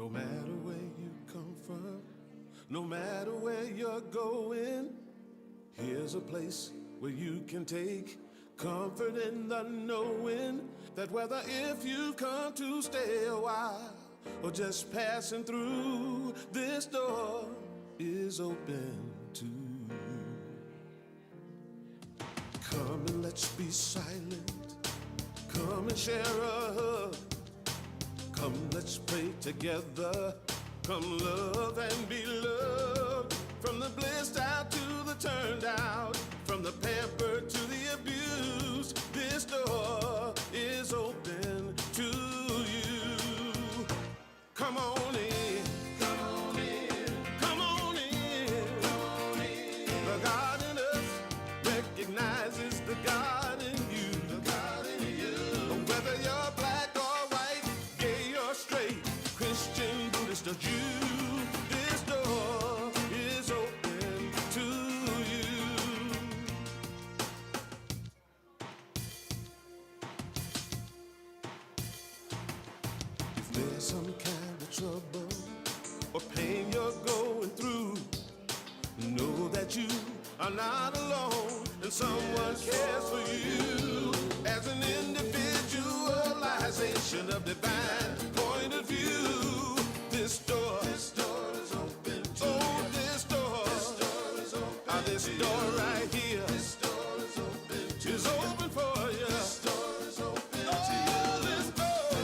No matter where you come from, no matter where you're going, here's a place where you can take comfort in the knowing that whether if you've come to stay a while or just passing through, this door is open to you. Come and let's be silent. Come and share a hug. Come, let's pray together. Come, love and be loved. From the blissed out to the turned out, from the pampered to the abused, this door is open to you. Come on in. Come on in. Come on in. Come on in. The God in us recognizes the God in you. The God in you. Whether you're black or white, gay or straight, Christian, Buddhist or Jew, this door is open to you. If there's some kind of trouble or pain you're going through, know that you are not alone and someone cares for you. As an individualization of divine point of view, this door is open to you. This door is open. This door right here, this door is open to you. Is open for you. This door is open to you. This door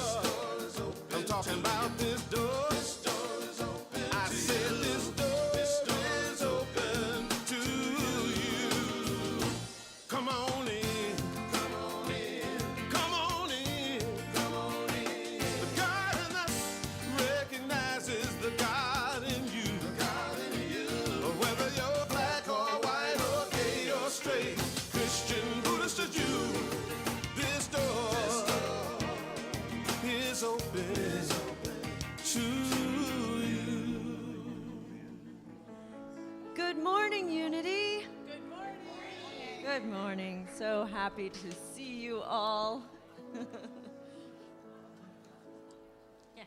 is open. I'm talking about this door. This door is open. I said this door is open to you. Come on in. Come on in. Come on in. Come on in. The God in us recognizes the God in you. The God in you. Whether you're black or white or gay or straight, Christian, Buddhist or Jew, this door is open to you. Good morning, Unity. Good morning. Good morning. So happy to see you all. Yeah.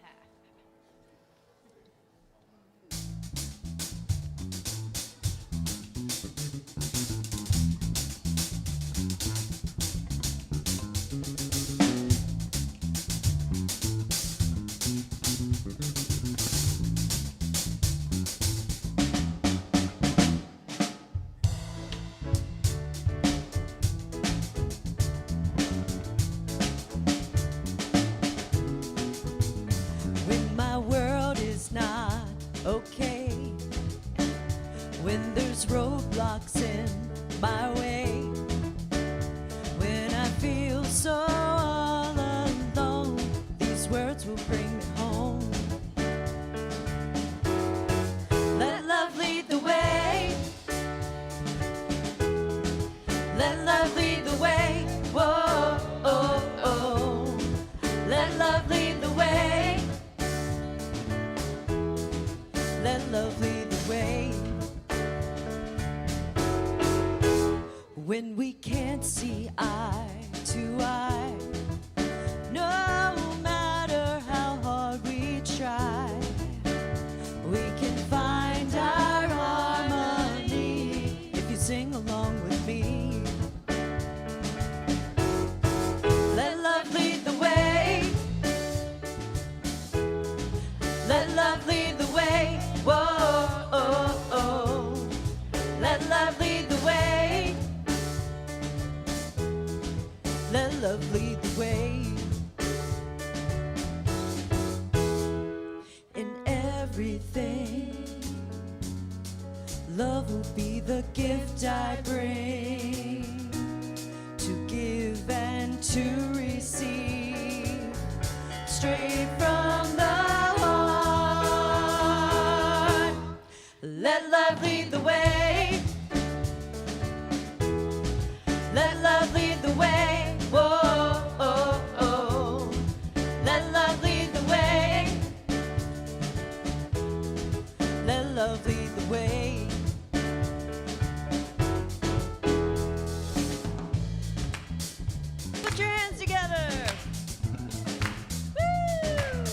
When my world is not okay, when there's roadblocks in my way, when I feel so all alone, these words will bring me home. Let love lead the way. Let love lead the way. Whoa, oh, oh. Let love lead the way. Let love lead the way. When we can't see eye to eye, no matter how hard we try, we can find our harmony if you sing along with me. Let love lead the way. Let love lead the way. Whoa, oh, oh. Let love lead the way. Let love lead the way. In everything, love will be the gift I bring, to give and to receive, straight from the heart. Let love lead the way. Let love lead the way. Whoa, oh, oh. Let love lead the way. Let love lead the way. Put your hands together. Woo!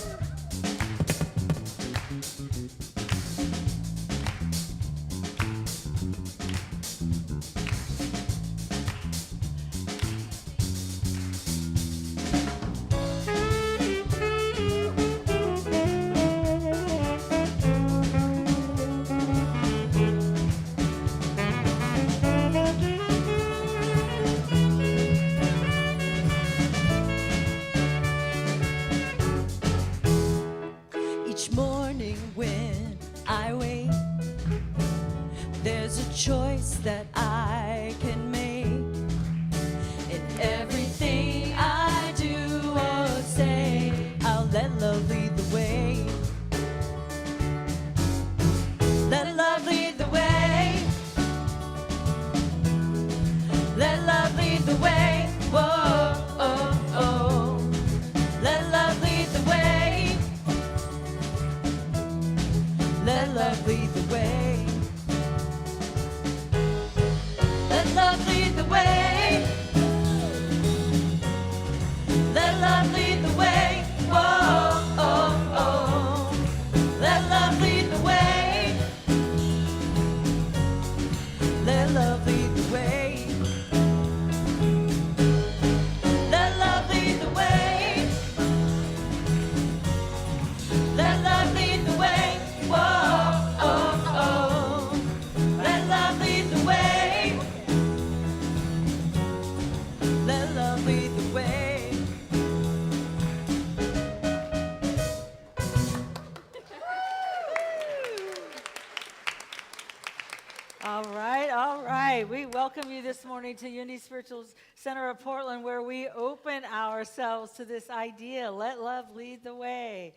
welcome you this morning to Unity Spiritual Center of Portland, where we open ourselves to this idea, let love lead the way.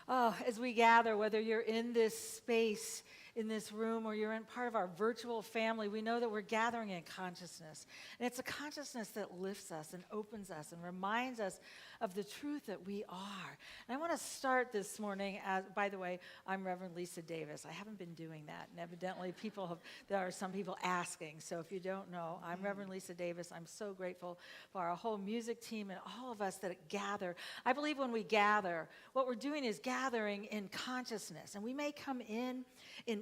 Oh, as we gather, whether you're in this space, in this room, or you're in part of our virtual family, we know that we're gathering in consciousness. And it's a consciousness that lifts us and opens us and reminds us of the truth that we are. And I want to start this morning, by the way, I'm Reverend Lisa Davis. I haven't been doing that, and evidently there are some people asking. So if you don't know, I'm Reverend Lisa Davis. I'm so grateful for our whole music team and all of us that gather. I believe when we gather, what we're doing is gathering in consciousness. And we may come in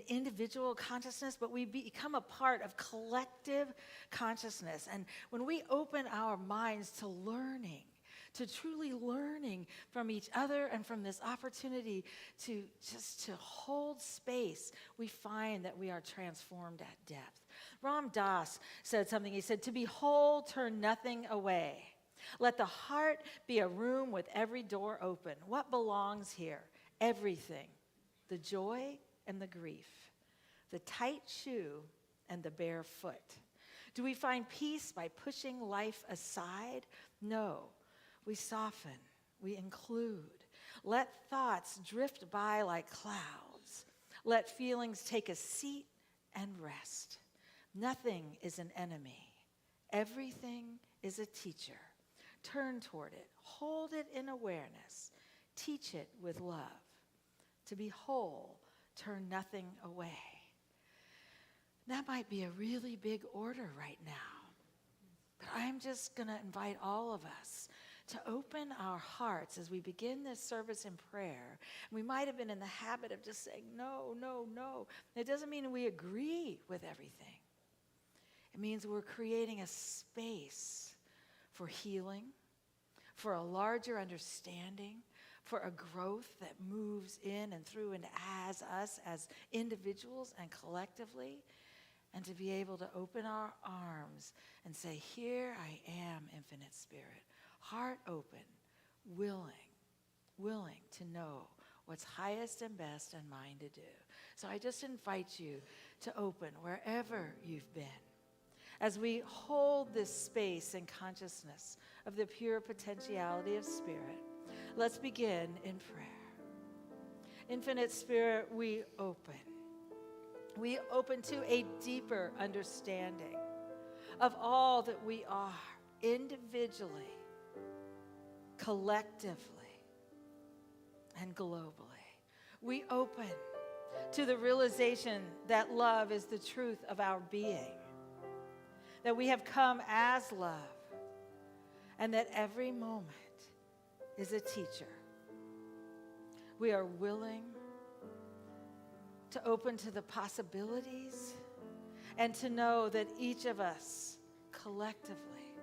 individual consciousness, but we become a part of collective consciousness. And when we open our minds to learning, to truly learning from each other and from this opportunity to hold space, we find that we are transformed at depth. Ram Dass said something. He said, "To be whole, turn nothing away. Let the heart be a room with every door open. What belongs here? Everything. The joy and the grief, the tight shoe and the bare foot. Do we find peace by pushing life aside? No. We soften, we include. Let thoughts drift by like clouds. Let feelings take a seat and rest. Nothing is an enemy. Everything is a teacher. Turn toward it, hold it in awareness, teach it with love. To be whole, turn nothing away." That might be a really big order right now, but I'm just going to invite all of us to open our hearts as we begin this service in prayer. We might have been in the habit of just saying, no, no, no. It doesn't mean we agree with everything. It means we're creating a space for healing, for a larger understanding, for a growth that moves in and through and as us as individuals and collectively, and to be able to open our arms and say, "Here I am, Infinite Spirit." Heart open, willing to know what's highest and best and mine to do. So I just invite you to open wherever you've been. As we hold this space and consciousness of the pure potentiality of Spirit, let's begin in prayer. Infinite Spirit, we open. We open to a deeper understanding of all that we are individually, collectively, and globally. We open to the realization that love is the truth of our being, that we have come as love, and that every moment is a teacher. We are willing to open to the possibilities and to know that each of us collectively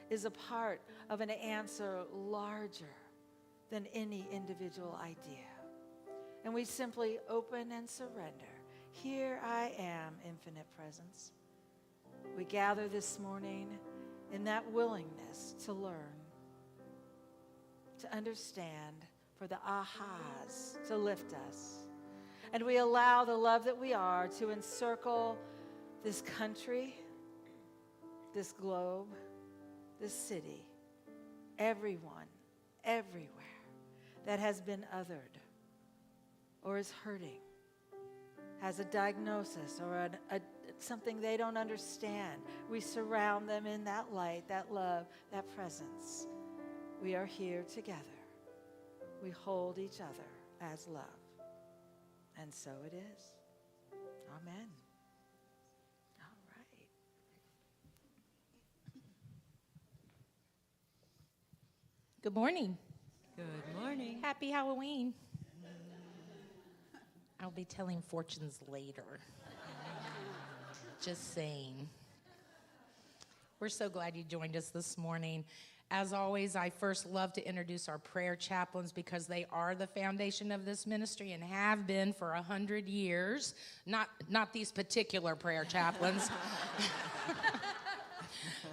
is a part of an answer larger than any individual idea. And we simply open and surrender. Here I am, Infinite Presence. We gather this morning in that willingness to learn, to understand, for the ahas to lift us. And we allow the love that we are to encircle this country, this globe, this city, everyone, everywhere that has been othered or is hurting, has a diagnosis or something they don't understand. We surround them in that light, that love, that presence. We are here together. We hold each other as love. And so it is. Amen. All right. Good morning. Good morning. Happy Halloween. I'll be telling fortunes later. Just saying. We're so glad you joined us this morning. As always, I first love to introduce our prayer chaplains because they are the foundation of this ministry and have been for 100 years. Not these particular prayer chaplains.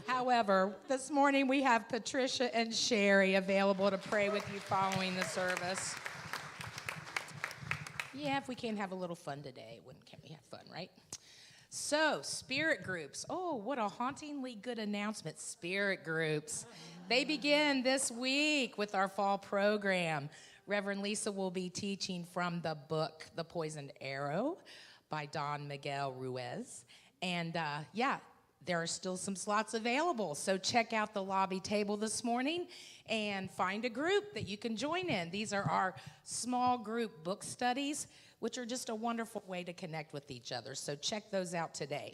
However, this morning we have Patricia and Sherry available to pray with you following the service. Yeah, if we can have a little fun today, can't we have fun, right? So, spirit groups. Oh, what a hauntingly good announcement. Spirit groups. They begin this week with our fall program. Reverend Lisa will be teaching from the book, The Poisoned Arrow by Don Miguel Ruiz. And there are still some slots available. So check out the lobby table this morning and find a group that you can join in. These are our small group book studies, which are just a wonderful way to connect with each other. So check those out today.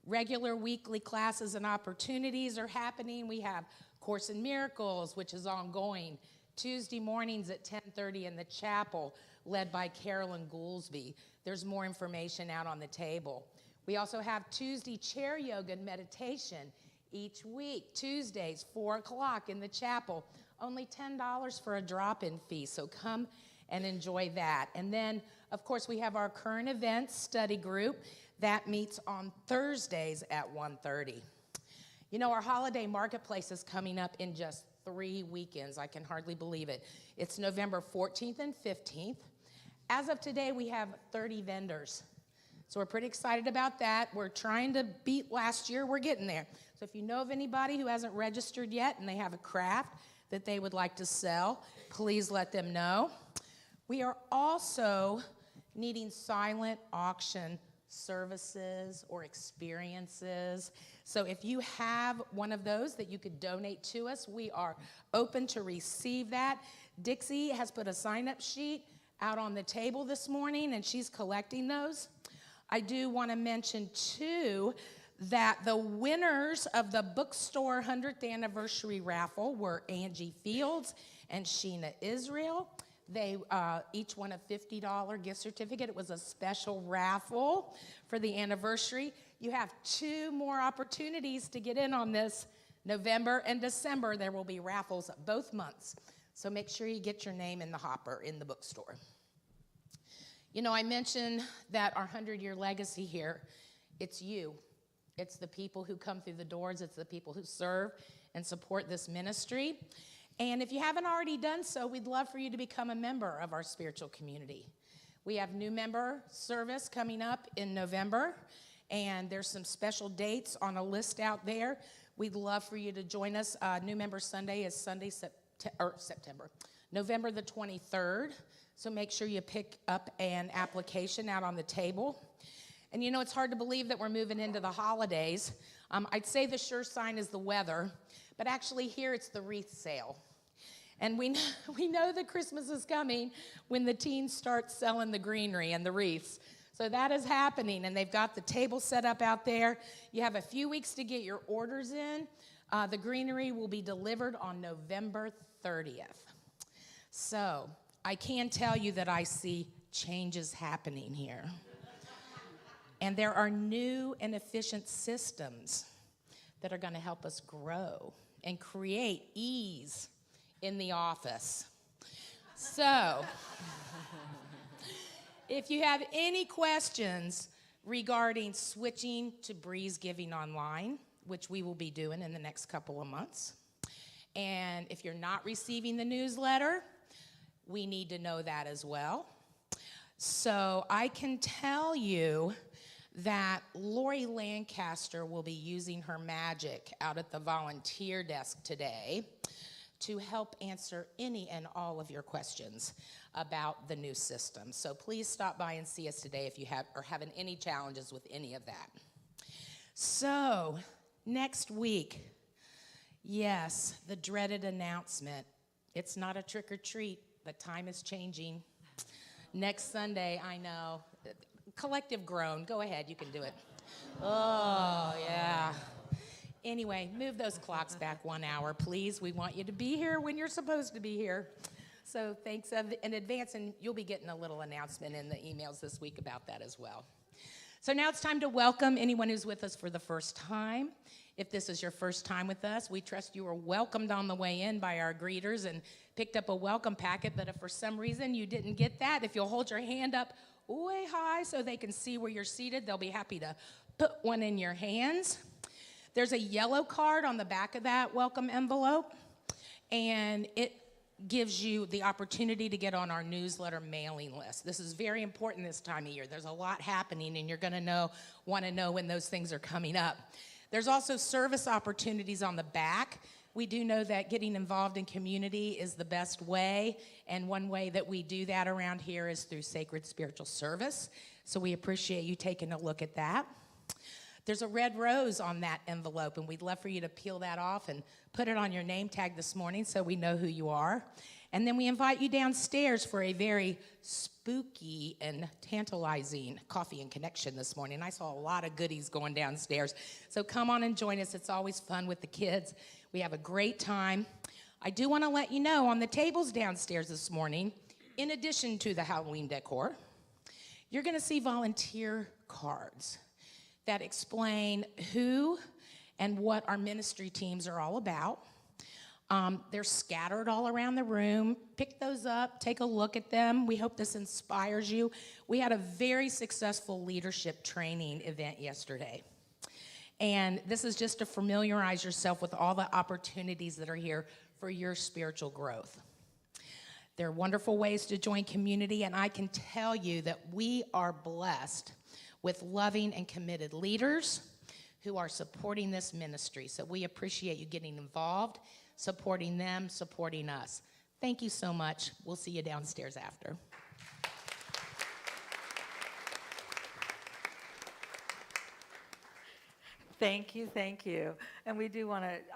Regular weekly classes and opportunities are happening. We have Course in Miracles, which is ongoing, Tuesday mornings at 10:30 in the chapel, led by Carolyn Goolsby. There's more information out on the table. We also have Tuesday chair yoga and meditation each week, Tuesdays, 4 o'clock in the chapel. Only $10 for a drop-in fee, so come and enjoy that. And then, of course, we have our current events study group that meets on Thursdays at 1:30. You know, our holiday marketplace is coming up in just 3 weekends. I can hardly believe it. It's November 14th and 15th. As of today, we have 30 vendors. So we're pretty excited about that. We're trying to beat last year. We're getting there. So if you know of anybody who hasn't registered yet and they have a craft that they would like to sell, please let them know. We are also needing silent auction services or experiences. So if you have one of those that you could donate to us, we are open to receive that. Dixie has put a sign-up sheet out on the table this morning, and she's collecting those. I do want to mention, too, that the winners of the bookstore 100th anniversary raffle were Angie Fields and Sheena Israel. They each won a $50 gift certificate. It was a special raffle for the anniversary. You have 2 more opportunities to get in on this. November and December, there will be raffles both months. So make sure you get your name in the hopper in the bookstore. You know, I mentioned that our 100-year legacy here, it's you. It's the people who come through the doors. It's the people who serve and support this ministry. And if you haven't already done so, we'd love for you to become a member of our spiritual community. We have new member service coming up in November, and there's some special dates on a list out there. We'd love for you to join us. New Member Sunday is November the 23rd. So make sure you pick up an application out on the table. And you know, it's hard to believe that we're moving into the holidays. I'd say the sure sign is the weather, but actually here it's the wreath sale. And we know that Christmas is coming when the teens start selling the greenery and the wreaths. So that is happening, and they've got the table set up out there. You have a few weeks to get your orders in. The greenery will be delivered on November 30th. So I can tell you that I see changes happening here. And there are new and efficient systems that are going to help us grow and create ease in the office. So, if you have any questions regarding switching to Breeze Giving Online, which we will be doing in the next couple of months, and if you're not receiving the newsletter, we need to know that as well. So I can tell you that Lori Lancaster will be using her magic out at the volunteer desk today to help answer any and all of your questions about the new system. So please stop by and see us today if you have or having any challenges with any of that. So next week, yes, the dreaded announcement. It's not a trick or treat, but time is changing. Next Sunday, I know. Collective groan. Go ahead, you can do it. Oh, yeah. Anyway, move those clocks back 1 hour, please. We want you to be here when you're supposed to be here. So thanks in advance, and you'll be getting a little announcement in the emails this week about that as well. So now it's time to welcome anyone who's with us for the first time. If this is your first time with us, we trust you were welcomed on the way in by our greeters and picked up a welcome packet, but if for some reason you didn't get that, if you'll hold your hand up way high so they can see where you're seated, they'll be happy to put one in your hands. There's a yellow card on the back of that welcome envelope, and it gives you the opportunity to get on our newsletter mailing list. This is very important this time of year. There's a lot happening, and you're going to want to know when those things are coming up. There's also service opportunities on the back. We do know that getting involved in community is the best way, and one way that we do that around here is through sacred spiritual service. So we appreciate you taking a look at that. There's a red rose on that envelope, and we'd love for you to peel that off and put it on your name tag this morning so we know who you are. And then we invite you downstairs for a very spooky and tantalizing coffee and connection this morning. I saw a lot of goodies going downstairs. So come on and join us. It's always fun with the kids. We have a great time. I do want to let you know on the tables downstairs this morning, in addition to the Halloween decor, you're going to see volunteer cards that explain who and what our ministry teams are all about. They're scattered all around the room. Pick those up, take a look at them. We hope this inspires you. We had a very successful leadership training event yesterday. And this is just to familiarize yourself with all the opportunities that are here for your spiritual growth. There are wonderful ways to join community, and I can tell you that we are blessed with loving and committed leaders who are supporting this ministry. So we appreciate you getting involved, supporting them, supporting us. Thank you so much. We'll see you downstairs after. Thank you, thank you. And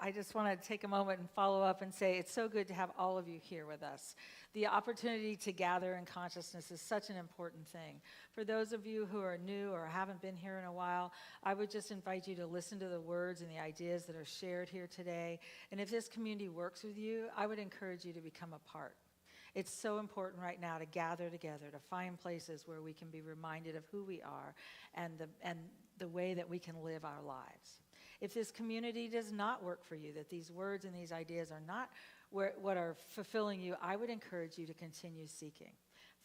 I just want to take a moment and follow up and say it's so good to have all of you here with us. The opportunity to gather in consciousness is such an important thing. For those of you who are new or haven't been here in a while, I would just invite you to listen to the words and the ideas that are shared here today. And if this community works with you, I would encourage you to become a part. It's so important right now to gather together, to find places where we can be reminded of who we are and the way that we can live our lives. If this community does not work for you, that these words and these ideas are not what are fulfilling you, I would encourage you to continue seeking.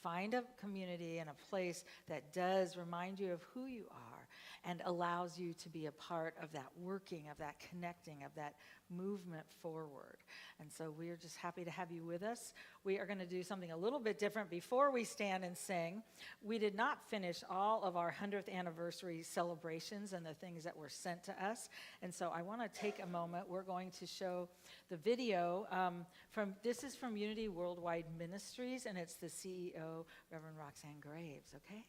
Find a community and a place that does remind you of who you are and allows you to be a part of that working, of that connecting, of that movement forward. And so we are just happy to have you with us. We are going to do something a little bit different before we stand and sing. We did not finish all of our 100th anniversary celebrations and the things that were sent to us. And so I want to take a moment. We're going to show the video this is from Unity Worldwide Ministries, and it's the CEO, Reverend Roxanne Graves. Okay.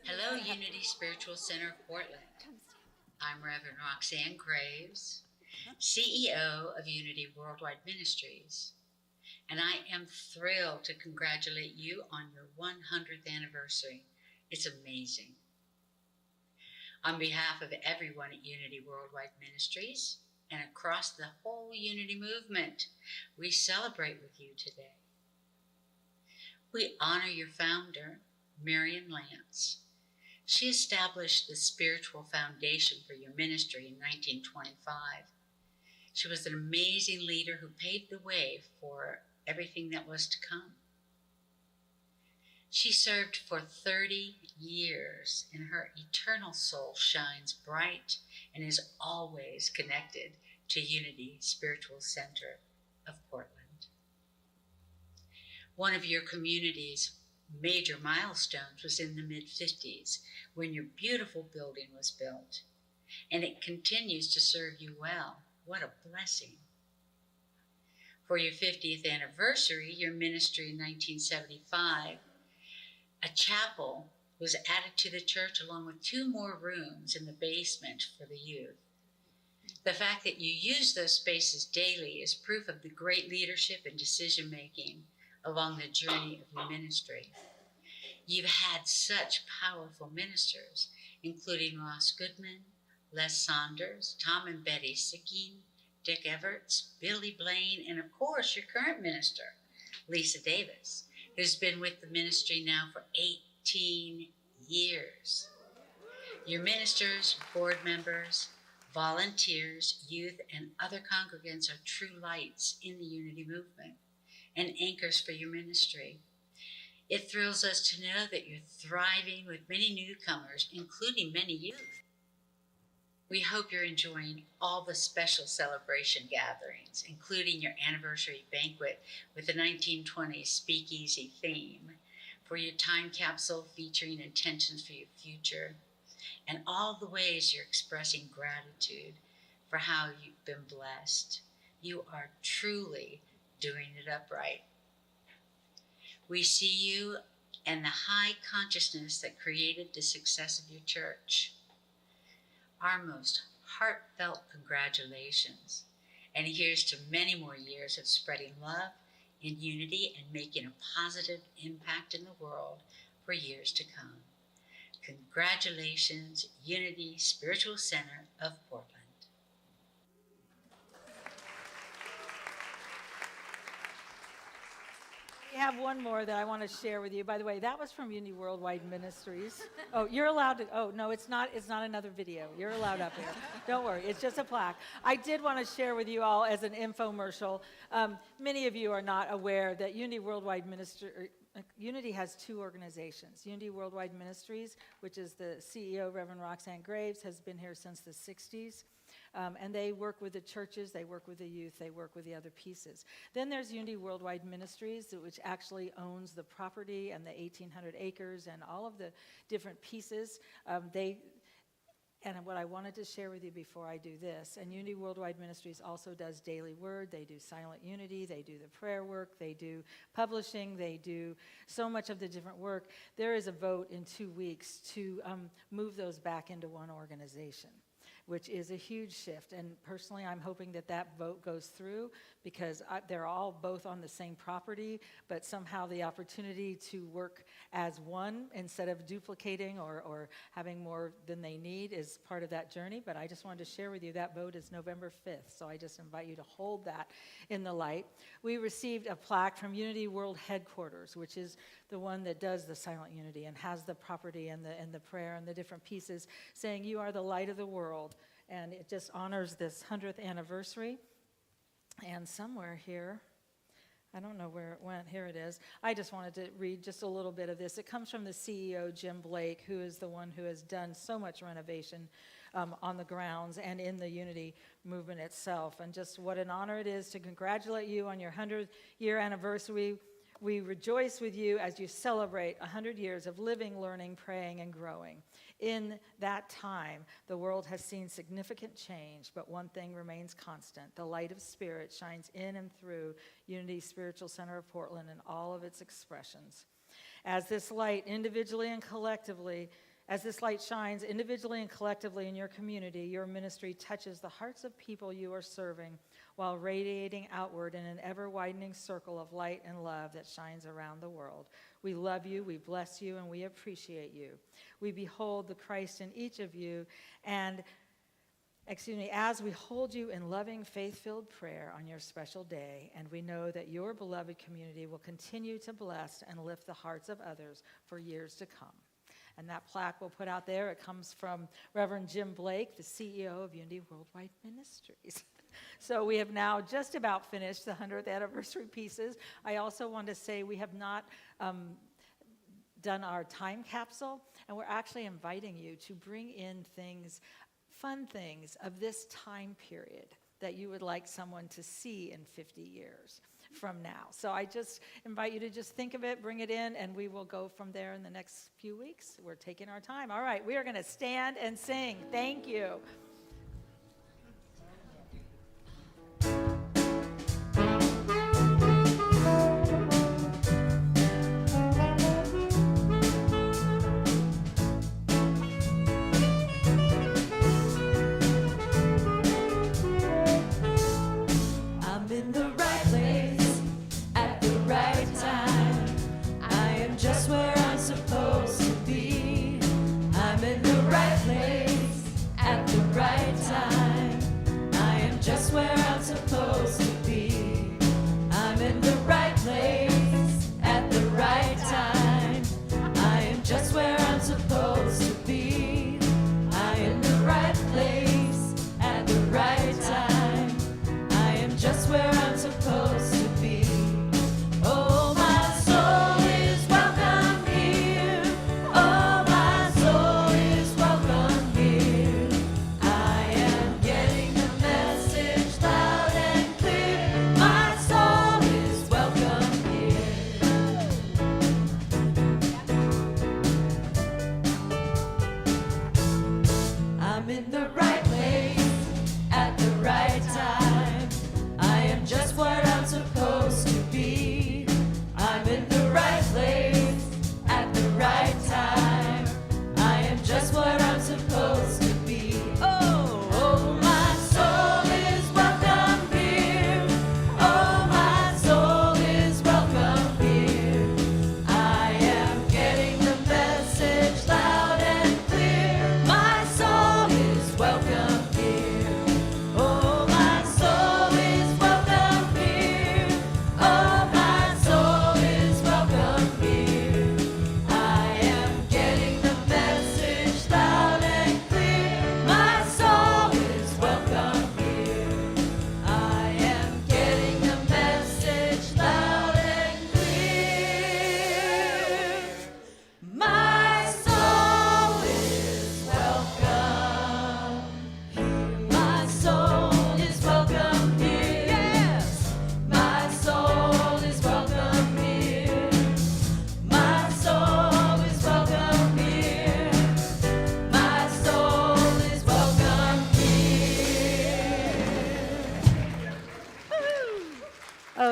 Hello, Unity Spiritual Center of Portland. I'm Reverend Roxanne Graves, CEO of Unity Worldwide Ministries, and I am thrilled to congratulate you on your 100th anniversary. It's amazing. On behalf of everyone at Unity Worldwide Ministries and across the whole Unity movement, we celebrate with you today. We honor your founder, Marion Lance. She established the spiritual foundation for your ministry in 1925. She was an amazing leader who paved the way for everything that was to come. She served for 30 years, and her eternal soul shines bright and is always connected to Unity Spiritual Center of Portland. One of your community's major milestones was in the mid-50s when your beautiful building was built, and it continues to serve you well. What a blessing. For your 50th anniversary, your ministry in 1975, a chapel was added to the church along with 2 more rooms in the basement for the youth. The fact that you use those spaces daily is proof of the great leadership and decision-making along the journey of your ministry. You've had such powerful ministers, including Ross Goodman, Les Saunders, Tom and Betty Sicking, Dick Everts, Billy Blaine, and of course your current minister, Lisa Davis, who's been with the ministry now for 18 years. Your ministers, board members, volunteers, youth, and other congregants are true lights in the Unity movement and anchors for your ministry. It thrills us to know that you're thriving with many newcomers, including many youth. We hope you're enjoying all the special celebration gatherings, including your anniversary banquet with the 1920s speakeasy theme, for your time capsule featuring intentions for your future, and all the ways you're expressing gratitude for how you've been blessed. You are truly doing it upright. We see you and the high consciousness that created the success of your church. Our most heartfelt congratulations, and here's to many more years of spreading love and unity and making a positive impact in the world for years to come. Congratulations, Unity Spiritual Center of Portland. We have one more that I want to share with you. By the way, that was from Unity Worldwide Ministries. Oh, you're allowed to. Oh, no, it's not another video. You're allowed up here. Don't worry. It's just a plaque. I did want to share with you all as an infomercial. Many of you are not aware that Unity Worldwide Ministry. Unity has two organizations. Unity Worldwide Ministries, which is the CEO, Reverend Roxanne Graves, has been here since the 60s. And they work with the churches, they work with the youth, they work with the other pieces. Then there's Unity Worldwide Ministries, which actually owns the property and the 1,800 acres and all of the different pieces. And what I wanted to share with you before I do this, and Unity Worldwide Ministries also does Daily Word, they do Silent Unity, they do the prayer work, they do publishing, they do so much of the different work. There is a vote in 2 weeks to move those back into one organization, which is a huge shift. And personally, I'm hoping that that vote goes through because they're all both on the same property, but somehow the opportunity to work as one instead of duplicating or having more than they need is part of that journey. But I just wanted to share with you that vote is November 5th, so I just invite you to hold that in the light. We received a plaque from Unity World Headquarters, which is the one that does the Silent Unity and has the property and the prayer and the different pieces, saying you are the light of the world. And it just honors this 100th anniversary. And somewhere here, I don't know where it went, here it is. I just wanted to read just a little bit of this. It comes from the CEO, Jim Blake, who is the one who has done so much renovation on the grounds and in the Unity movement itself. And just what an honor it is to congratulate you on your 100th-year anniversary. We rejoice with you as you celebrate 100 years of living, learning, praying, and growing. In that time, the world has seen significant change, but one thing remains constant. The light of Spirit shines in and through Unity Spiritual Center of Portland in all of its expressions. As this light shines individually and collectively in your community, your ministry touches the hearts of people you are serving while radiating outward in an ever-widening circle of light and love that shines around the world. We love you, we bless you, and we appreciate you. We behold the Christ in each of you, and as we hold you in loving, faith-filled prayer on your special day, and we know that your beloved community will continue to bless and lift the hearts of others for years to come. And that plaque we'll put out there, it comes from Reverend Jim Blake, the CEO of Unity Worldwide Ministries. So we have now just about finished the 100th anniversary pieces. I also want to say we have not done our time capsule, and we're actually inviting you to bring in things, fun things of this time period that you would like someone to see in 50 years from now. So I just invite you to just think of it, bring it in, and we will go from there in the next few weeks. We're taking our time. All right, we are going to stand and sing. Thank you. Right place at the right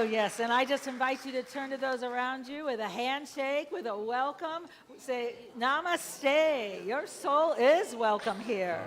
yes, and I just invite you to turn to those around you with a handshake, with a welcome. Say, Namaste. Your soul is welcome here.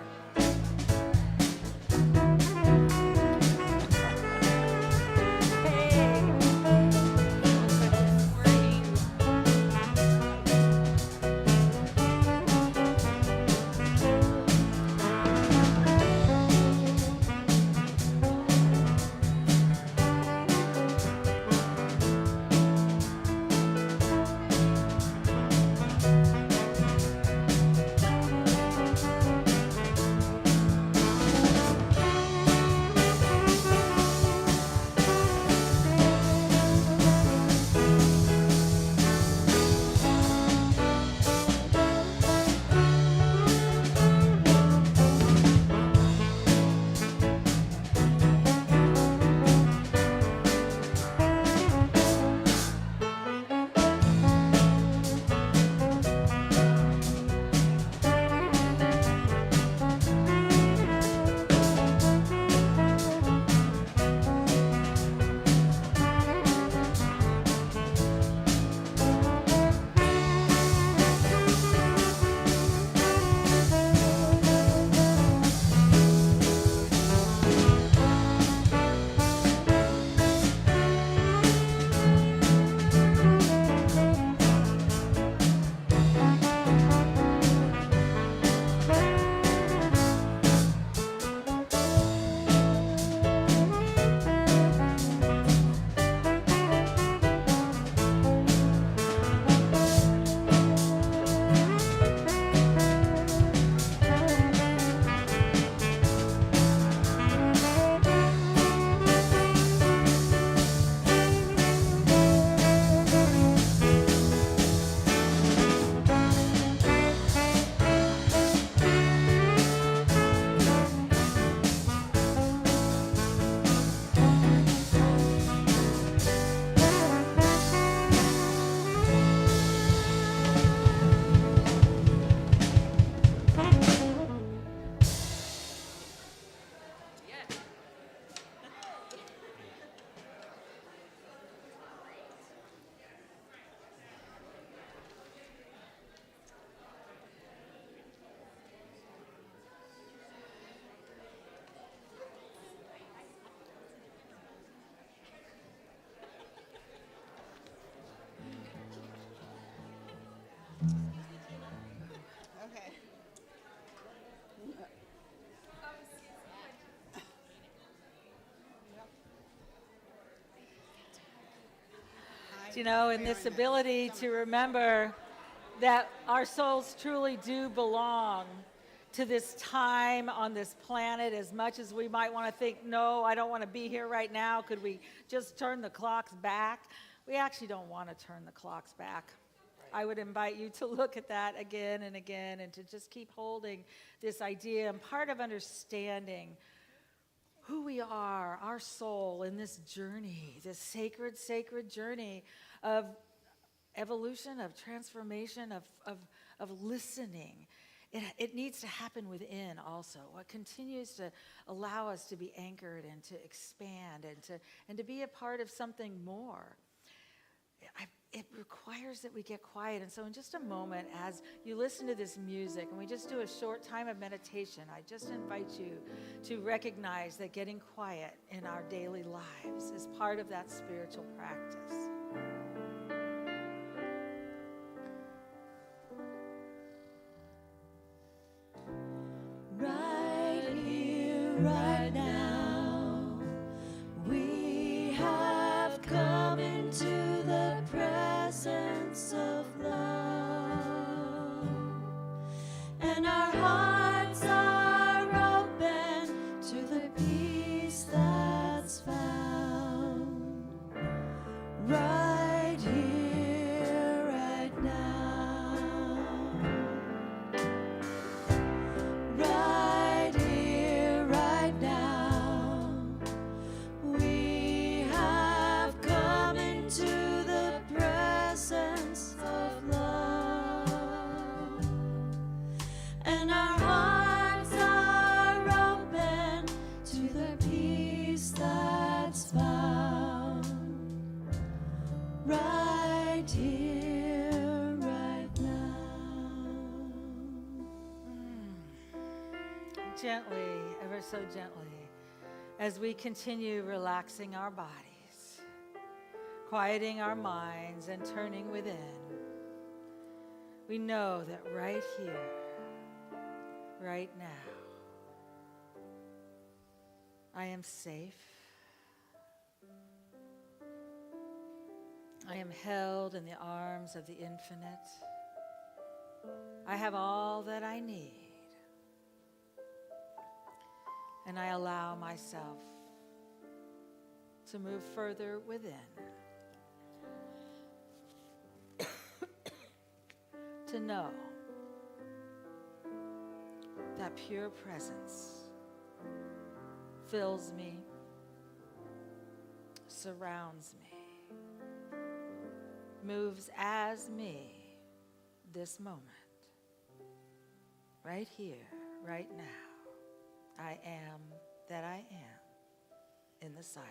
You know, and this ability to remember that our souls truly do belong to this time on this planet, as much as we might want to think, no, I don't want to be here right now. Could we just turn the clocks back? We actually don't want to turn the clocks back. I would invite you to look at that again and again and to just keep holding this idea. And part of understanding who we are, our soul in this journey, this sacred, sacred journey of evolution, of transformation, of listening. It needs to happen within also. What continues to allow us to be anchored and to expand and to be a part of something more. It requires that we get quiet. And so in just a moment, as you listen to this music, and we just do a short time of meditation, I just invite you to recognize that getting quiet in our daily lives is part of that spiritual practice. Right here, right now, we have come into the presence of love, and our hearts are open to the peace that's found right here, right now, right here, right now. We have come into the presence of love, and gently, ever so gently, as we continue relaxing our bodies, quieting our minds, and turning within, we know that right here, right now, I am safe. I am held in the arms of the infinite. I have all that I need. And I allow myself to move further within, to know that pure presence fills me, surrounds me, moves as me this moment, right here, right now. I am that I am in the silence.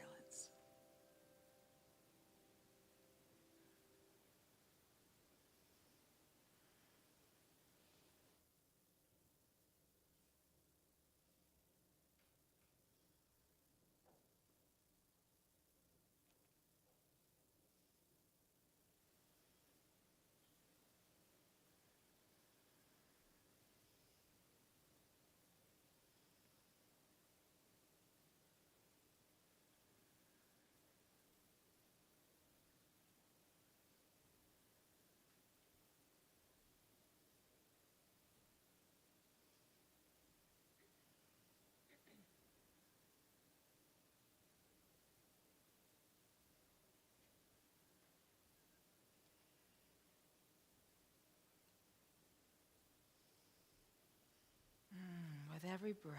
With every breath,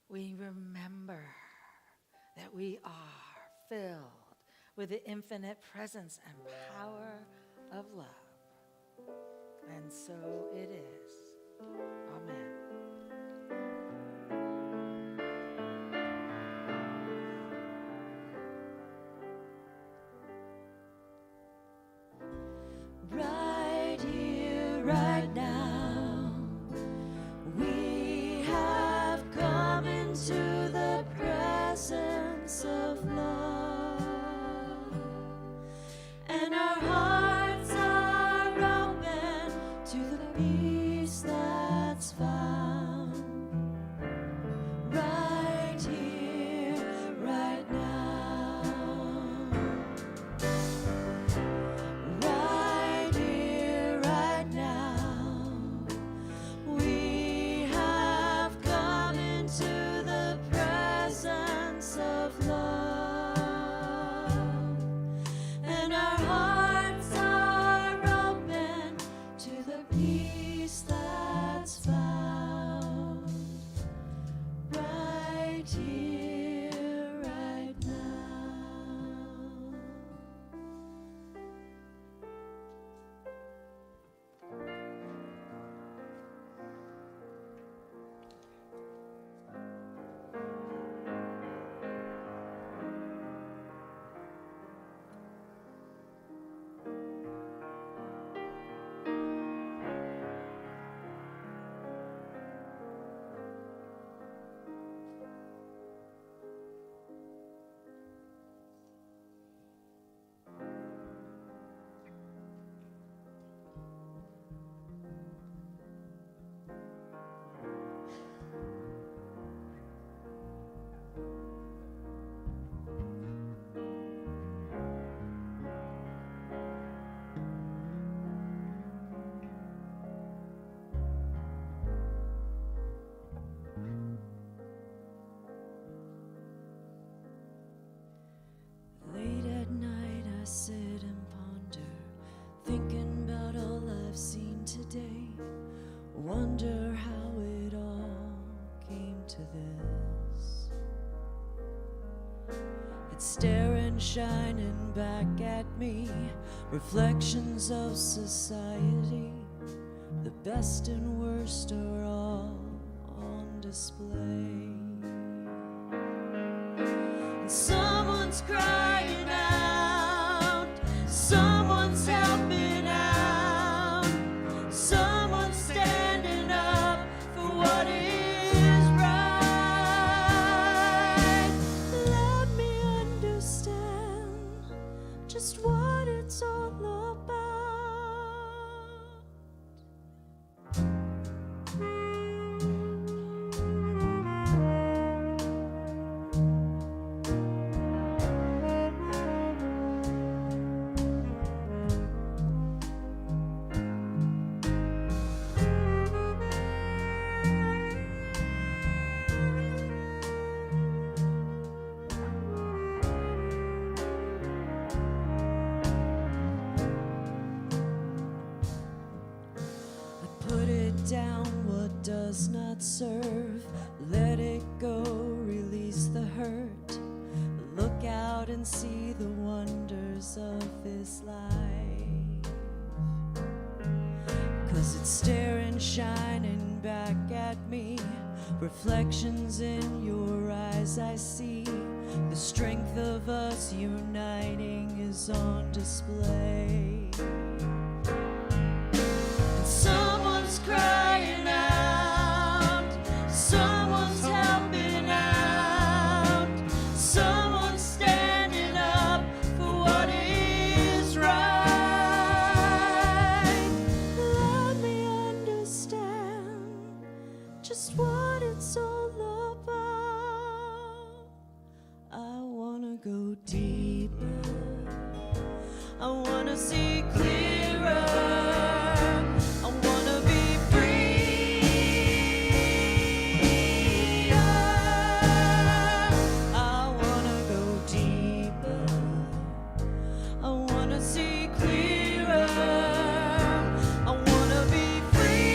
we remember that we are filled with the infinite presence and power of love. And so it is. Amen. Right here, right now, we have come into the presence of love, and our hearts are open to the peace that's found right here, right now. Right here, right now, we have come into the presence of love, and our hearts are open to the peace that's found right here, right now. Late at night I sit and ponder, thinking about all I've seen today. Wonder how it all came to this. It's staring, shining back at me, reflections of society. The best and worst are all on display. And someone's crying out, someone's helping out, someone's standing up for what Reflections in your eyes I see. The strength of us uniting is on display. And someone's crying out, someone's helping out, someone's standing up for what is right. Let me understand just what it's all about. I wanna go deeper. I wanna see clearer. I wanna be free. I wanna go deeper. I wanna see clearer. I wanna be free.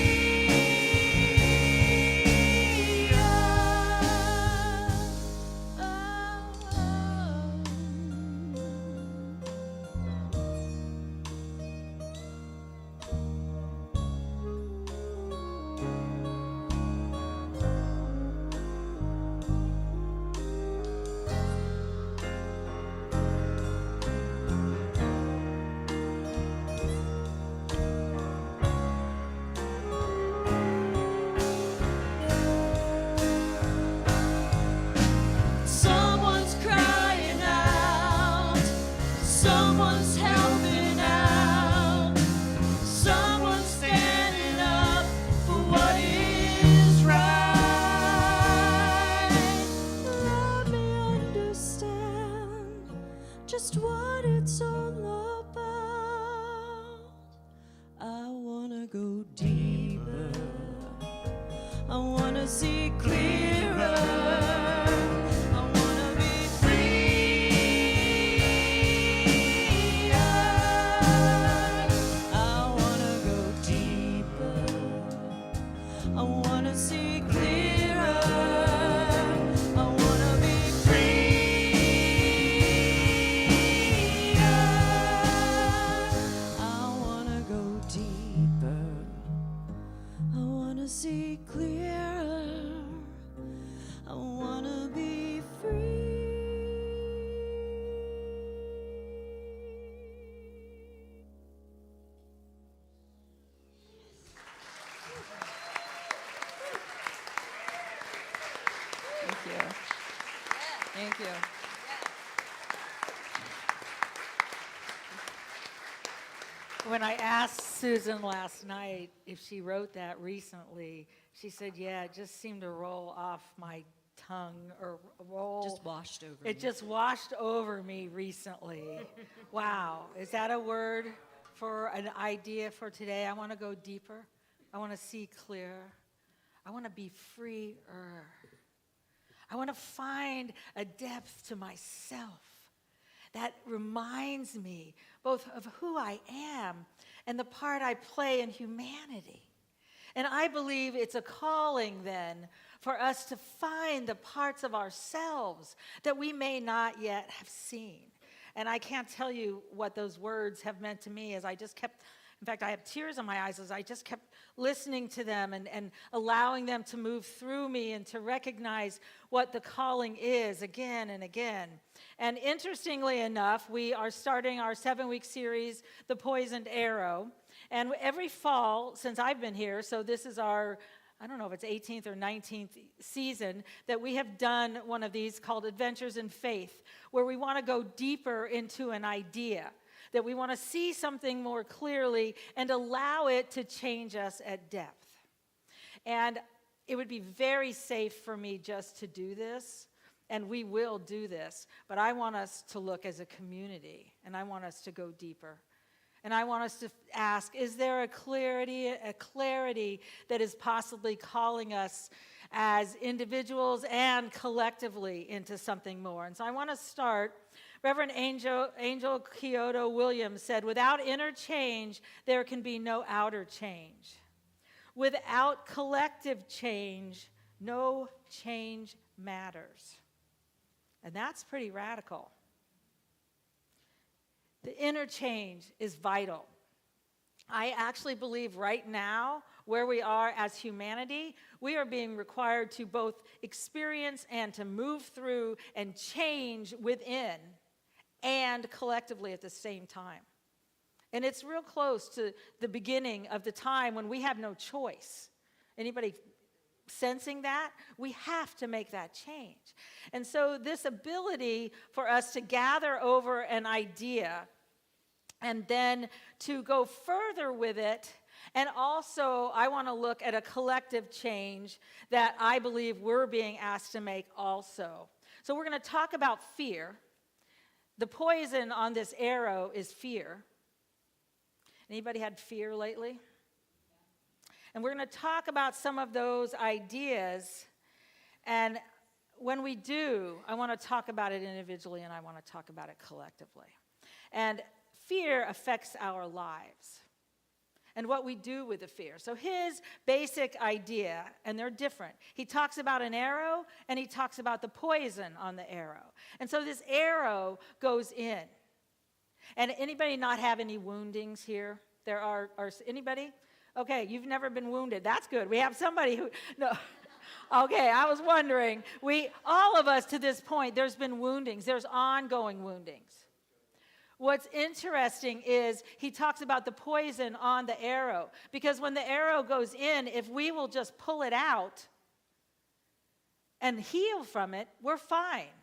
Someone's crying out, someone's helping out, someone's standing up for what is right. Let me understand just what it's all about. I wanna go deeper. I wanna see clearer. I wanna be free. I wanna go deeper. I wanna see clearer. I wanna be free. I wanna go deeper. I wanna see clearer. I wanna be free. Thank you. Thank you. When I asked Susan last night if she wrote that recently, she said, yeah, it just seemed to roll off my tongue or roll. Just washed over It me. just washed over me recently. Wow. Is that a word for an idea for today? I want to go deeper. I want to see clearer. I want to be freer. I want to find a depth to myself that reminds me both of who I am and the part I play in humanity. And I believe it's a calling then for us to find the parts of ourselves that we may not yet have seen. And I can't tell you what those words have meant to me as I just kept, in fact, I have tears in my eyes as I just kept listening to them and allowing them to move through me and to recognize what the calling is again and again. And interestingly enough, we are starting our 7-week series, The Poisoned Arrow. And every fall since I've been here, so this is our, I don't know if it's 18th or 19th season, that we have done one of these called Adventures in Faith, where we want to go deeper into an idea, that we want to see something more clearly and allow it to change us at depth. And it would be very safe for me just to do this, and we will do this, but I want us to look as a community, and I want us to go deeper. And I want us to ask, is there a clarity that is possibly calling us as individuals and collectively into something more? And so I want to start. Reverend Angel Kyoto Williams said, without inner change, there can be no outer change. Without collective change, no change matters. And that's pretty radical. The inner change is vital. I actually believe right now where we are as humanity, we are being required to both experience and to move through and change within and collectively at the same time. And it's real close to the beginning of the time when we have no choice. Anybody sensing that? We have to make that change. And so this ability for us to gather over an idea and then to go further with it, and also I want to look at a collective change that I believe we're being asked to make also. So we're going to talk about fear. The poison on this arrow is fear. Anybody had fear lately? And we're going to talk about some of those ideas. And when we do, I want to talk about it individually and I want to talk about it collectively. And fear affects our lives and what we do with the fear. So his basic idea, and they're different. He talks about an arrow and he talks about the poison on the arrow. And so this arrow goes in. And anybody not have any woundings here? There are anybody? Okay, you've never been wounded. That's good. We have somebody who, no. Okay, I was wondering. All of us to this point, there's been woundings. There's ongoing woundings. What's interesting is he talks about the poison on the arrow. Because when the arrow goes in, if we will just pull it out and heal from it, we're fine.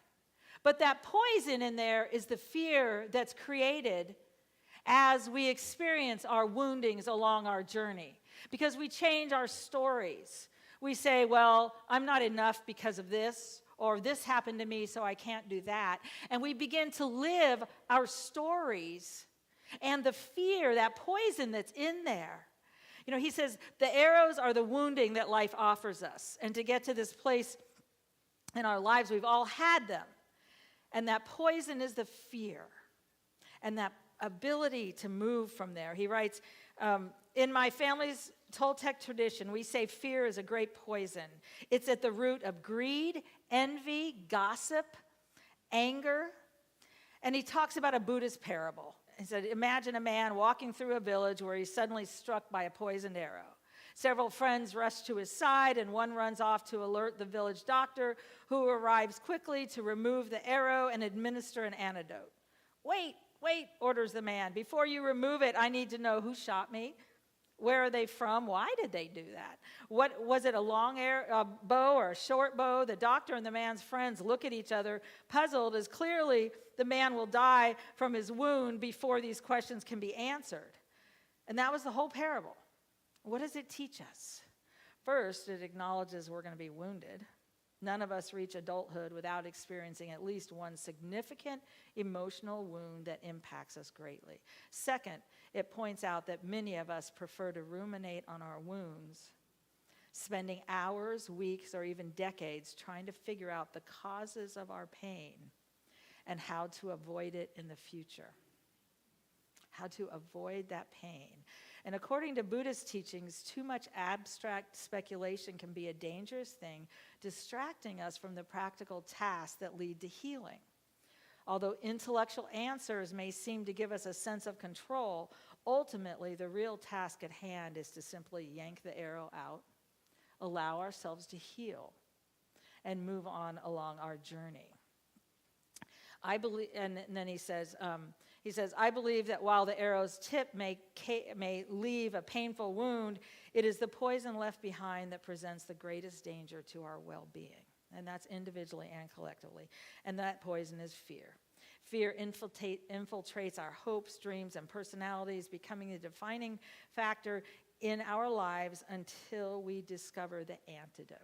But that poison in there is the fear that's created as we experience our woundings along our journey. Because we change our stories. We say, well, I'm not enough because of this, or this happened to me, so I can't do that. And we begin to live our stories and the fear, that poison that's in there. You know, he says, the arrows are the wounding that life offers us. And to get to this place in our lives, we've all had them. And that poison is the fear and that ability to move from there. He writes, in my family's Toltec tradition, we say fear is a great poison. It's at the root of greed, envy, gossip, anger. And he talks about a Buddhist parable. He said, imagine a man walking through a village where he's suddenly struck by a poisoned arrow. Several friends rush to his side, and one runs off to alert the village doctor, who arrives quickly to remove the arrow and administer an antidote. Wait, orders the man. Before you remove it, I need to know who shot me. Where are they from? Why did they do that? What was it, a long bow or a short bow? The doctor and the man's friends look at each other, puzzled, as clearly the man will die from his wound before these questions can be answered. And that was the whole parable. What does it teach us? First, it acknowledges we're going to be wounded. None of us reach adulthood without experiencing at least one significant emotional wound that impacts us greatly. Second, it points out that many of us prefer to ruminate on our wounds, spending hours, weeks, or even decades trying to figure out the causes of our pain and how to avoid it in the future. How to avoid that pain. And according to Buddhist teachings, too much abstract speculation can be a dangerous thing, distracting us from the practical tasks that lead to healing. Although intellectual answers may seem to give us a sense of control, ultimately the real task at hand is to simply yank the arrow out, allow ourselves to heal, and move on along our journey. I believe, and then he says, I believe that while the arrow's tip may leave a painful wound, it is the poison left behind that presents the greatest danger to our well-being. And that's individually and collectively. And that poison is fear. Fear infiltrates our hopes, dreams, and personalities, becoming the defining factor in our lives until we discover the antidote.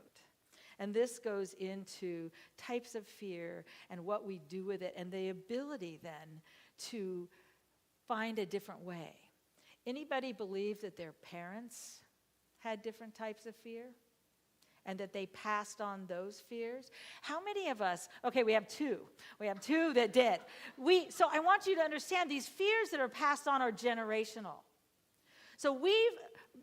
And this goes into types of fear and what we do with it, and the ability then to find a different way. Anybody believe that their parents had different types of fear and that they passed on those fears? How many of us, okay, we have two. We have two that did. So I want you to understand these fears that are passed on are generational. So we've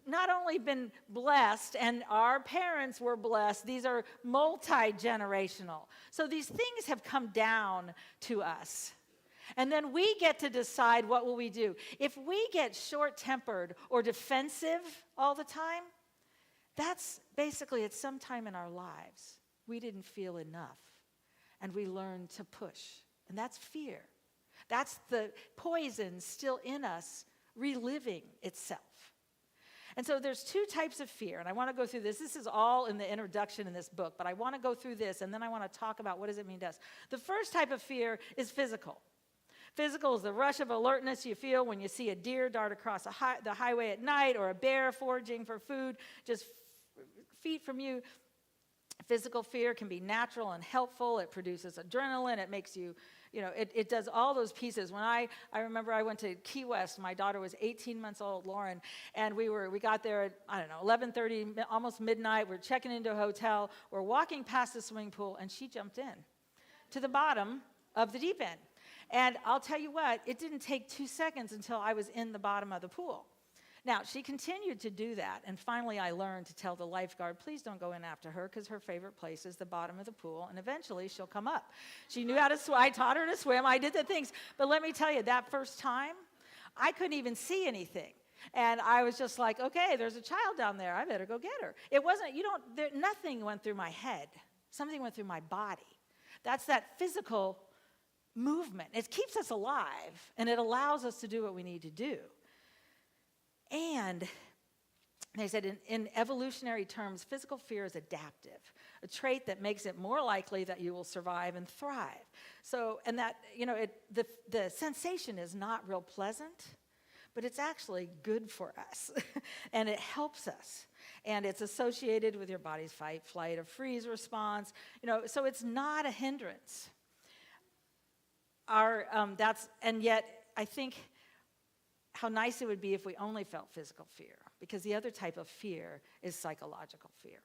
not only been blessed, and our parents were blessed, these are multi-generational. So these things have come down to us. And then we get to decide what will we do. If we get short-tempered or defensive all the time, That's basically at some time in our lives, we didn't feel enough, and we learned to push. And that's fear. That's the poison still in us reliving itself. And so there's two types of fear, and I want to go through this. This is all in the introduction in this book, but I want to go through this, and then I want to talk about what does it mean to us. The first type of fear is physical. Physical is the rush of alertness you feel when you see a deer dart across the highway at night, or a bear foraging for food just feet from you. Physical fear can be natural and helpful. It produces adrenaline. It makes you, it does all those pieces. When I remember I went to Key West. My daughter was 18 months old, Lauren, and we got there at, 11:30, almost midnight. We're checking into a hotel. We're walking past the swimming pool, and she jumped in to the bottom of the deep end. And I'll tell you what, it didn't take 2 seconds until I was in the bottom of the pool. Now, she continued to do that, and finally I learned to tell the lifeguard, please don't go in after her, because her favorite place is the bottom of the pool, and eventually she'll come up. She knew how to swim. I taught her to swim. I did the things. But let me tell you, that first time, I couldn't even see anything. And I was just like, okay, there's a child down there. I better go get her. It wasn't, nothing went through my head. Something went through my body. That's that physical movement. It keeps us alive, and it allows us to do what we need to do. And they said in evolutionary terms, physical fear is adaptive, a trait that makes it more likely that you will survive and thrive. So, and that, the sensation is not real pleasant, but it's actually good for us, and it helps us. And it's associated with your body's fight, flight, or freeze response. So it's not a hindrance. And yet I think how nice it would be if we only felt physical fear, because the other type of fear is psychological fear.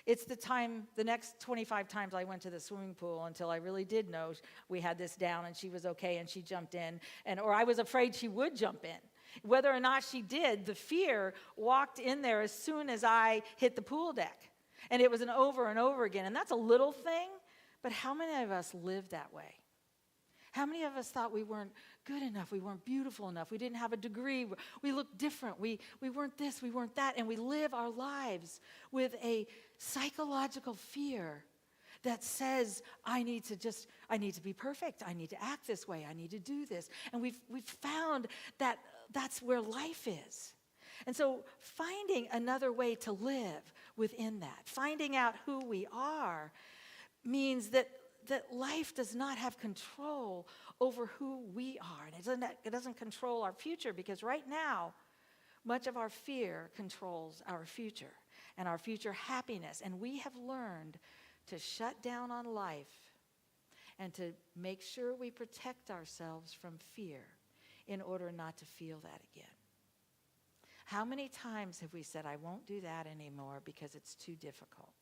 It's the next 25 times I went to the swimming pool until I really did know we had this down and she was okay and she jumped in, or I was afraid she would jump in. Whether or not she did, the fear walked in there as soon as I hit the pool deck. And it was an over and over again. And that's a little thing, but how many of us live that way? How many of us thought we weren't good enough, we weren't beautiful enough, we didn't have a degree, we looked different, we weren't this, we weren't that, and we live our lives with a psychological fear that says, I need to be perfect, I need to act this way, I need to do this. And we've found that that's where life is. And so finding another way to live within that, finding out who we are, means that life does not have control over who we are. And it doesn't control our future, because right now, much of our fear controls our future and our future happiness. And we have learned to shut down on life and to make sure we protect ourselves from fear in order not to feel that again. How many times have we said, I won't do that anymore because it's too difficult?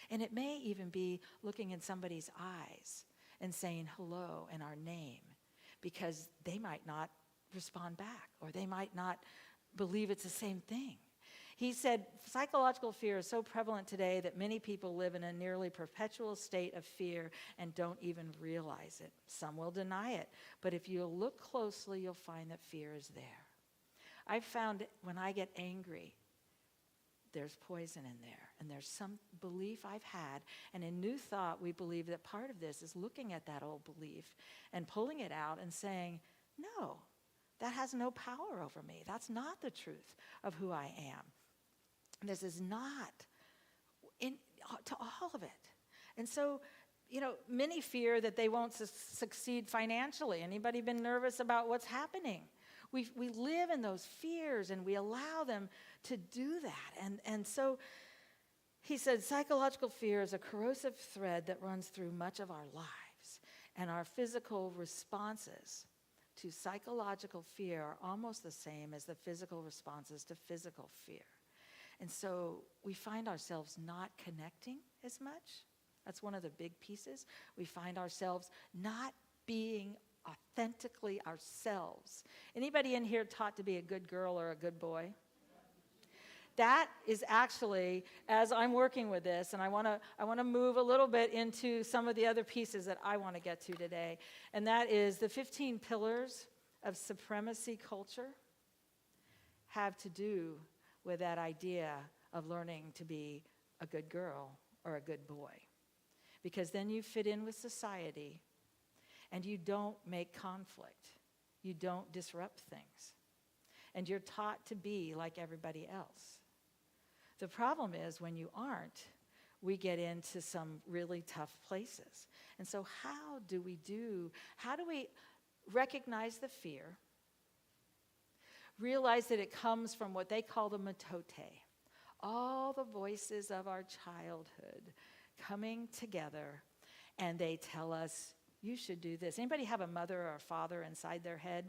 And it may even be looking in somebody's eyes and saying hello and our name, because they might not respond back, or they might not believe it's the same thing. He said, psychological fear is so prevalent today that many people live in a nearly perpetual state of fear and don't even realize it. Some will deny it, but if you look closely, you'll find that fear is there. I've found when I get angry, there's poison in there, and there's some belief I've had, and in New Thought, we believe that part of this is looking at that old belief and pulling it out and saying, no, that has no power over me. That's not the truth of who I am. This is not to all of it. And so, many fear that they won't succeed financially. Anybody been nervous about what's happening? We live in those fears, and we allow them to do that. And so he said, psychological fear is a corrosive thread that runs through much of our lives. And our physical responses to psychological fear are almost the same as the physical responses to physical fear. And so we find ourselves not connecting as much. That's one of the big pieces. We find ourselves not being authentically ourselves. Anybody in here taught to be a good girl or a good boy? That is actually, as I'm working with this, and I want to move a little bit into some of the other pieces that I want to get to today, and that is the 15 pillars of supremacy culture have to do with that idea of learning to be a good girl or a good boy. Because then you fit in with society and you don't make conflict. You don't disrupt things. And you're taught to be like everybody else. The problem is when you aren't, we get into some really tough places. And so how do we recognize the fear, realize that it comes from what they call the metote, all the voices of our childhood coming together, and they tell us, you should do this. Anybody have a mother or a father inside their head?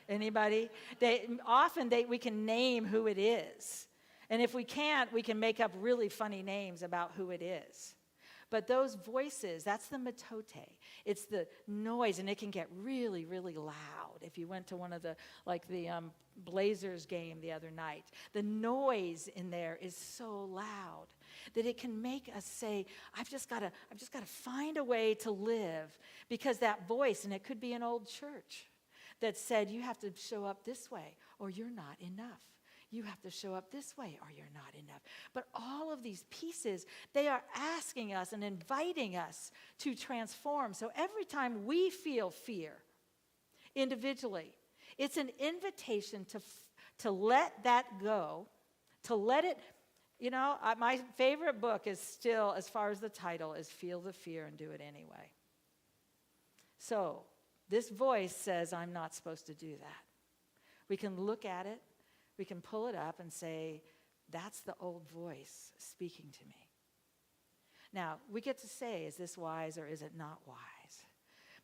Anybody? We can name who it is. And if we can't, we can make up really funny names about who it is. But those voices, that's the metote. It's the noise, and it can get really, really loud. If you went to one of the Blazers game the other night, the noise in there is so loud that it can make us say, I've just got to find a way to live, because that voice, and it could be an old church that said, you have to show up this way or you're not enough. You have to show up this way or you're not enough. But all of these pieces, they are asking us and inviting us to transform. So every time we feel fear individually, it's an invitation to let that go, to let it, my favorite book is still, as far as the title, is Feel the Fear and Do It Anyway. So this voice says, I'm not supposed to do that. We can look at it. We can pull it up and say, that's the old voice speaking to me. Now, we get to say, is this wise or is it not wise?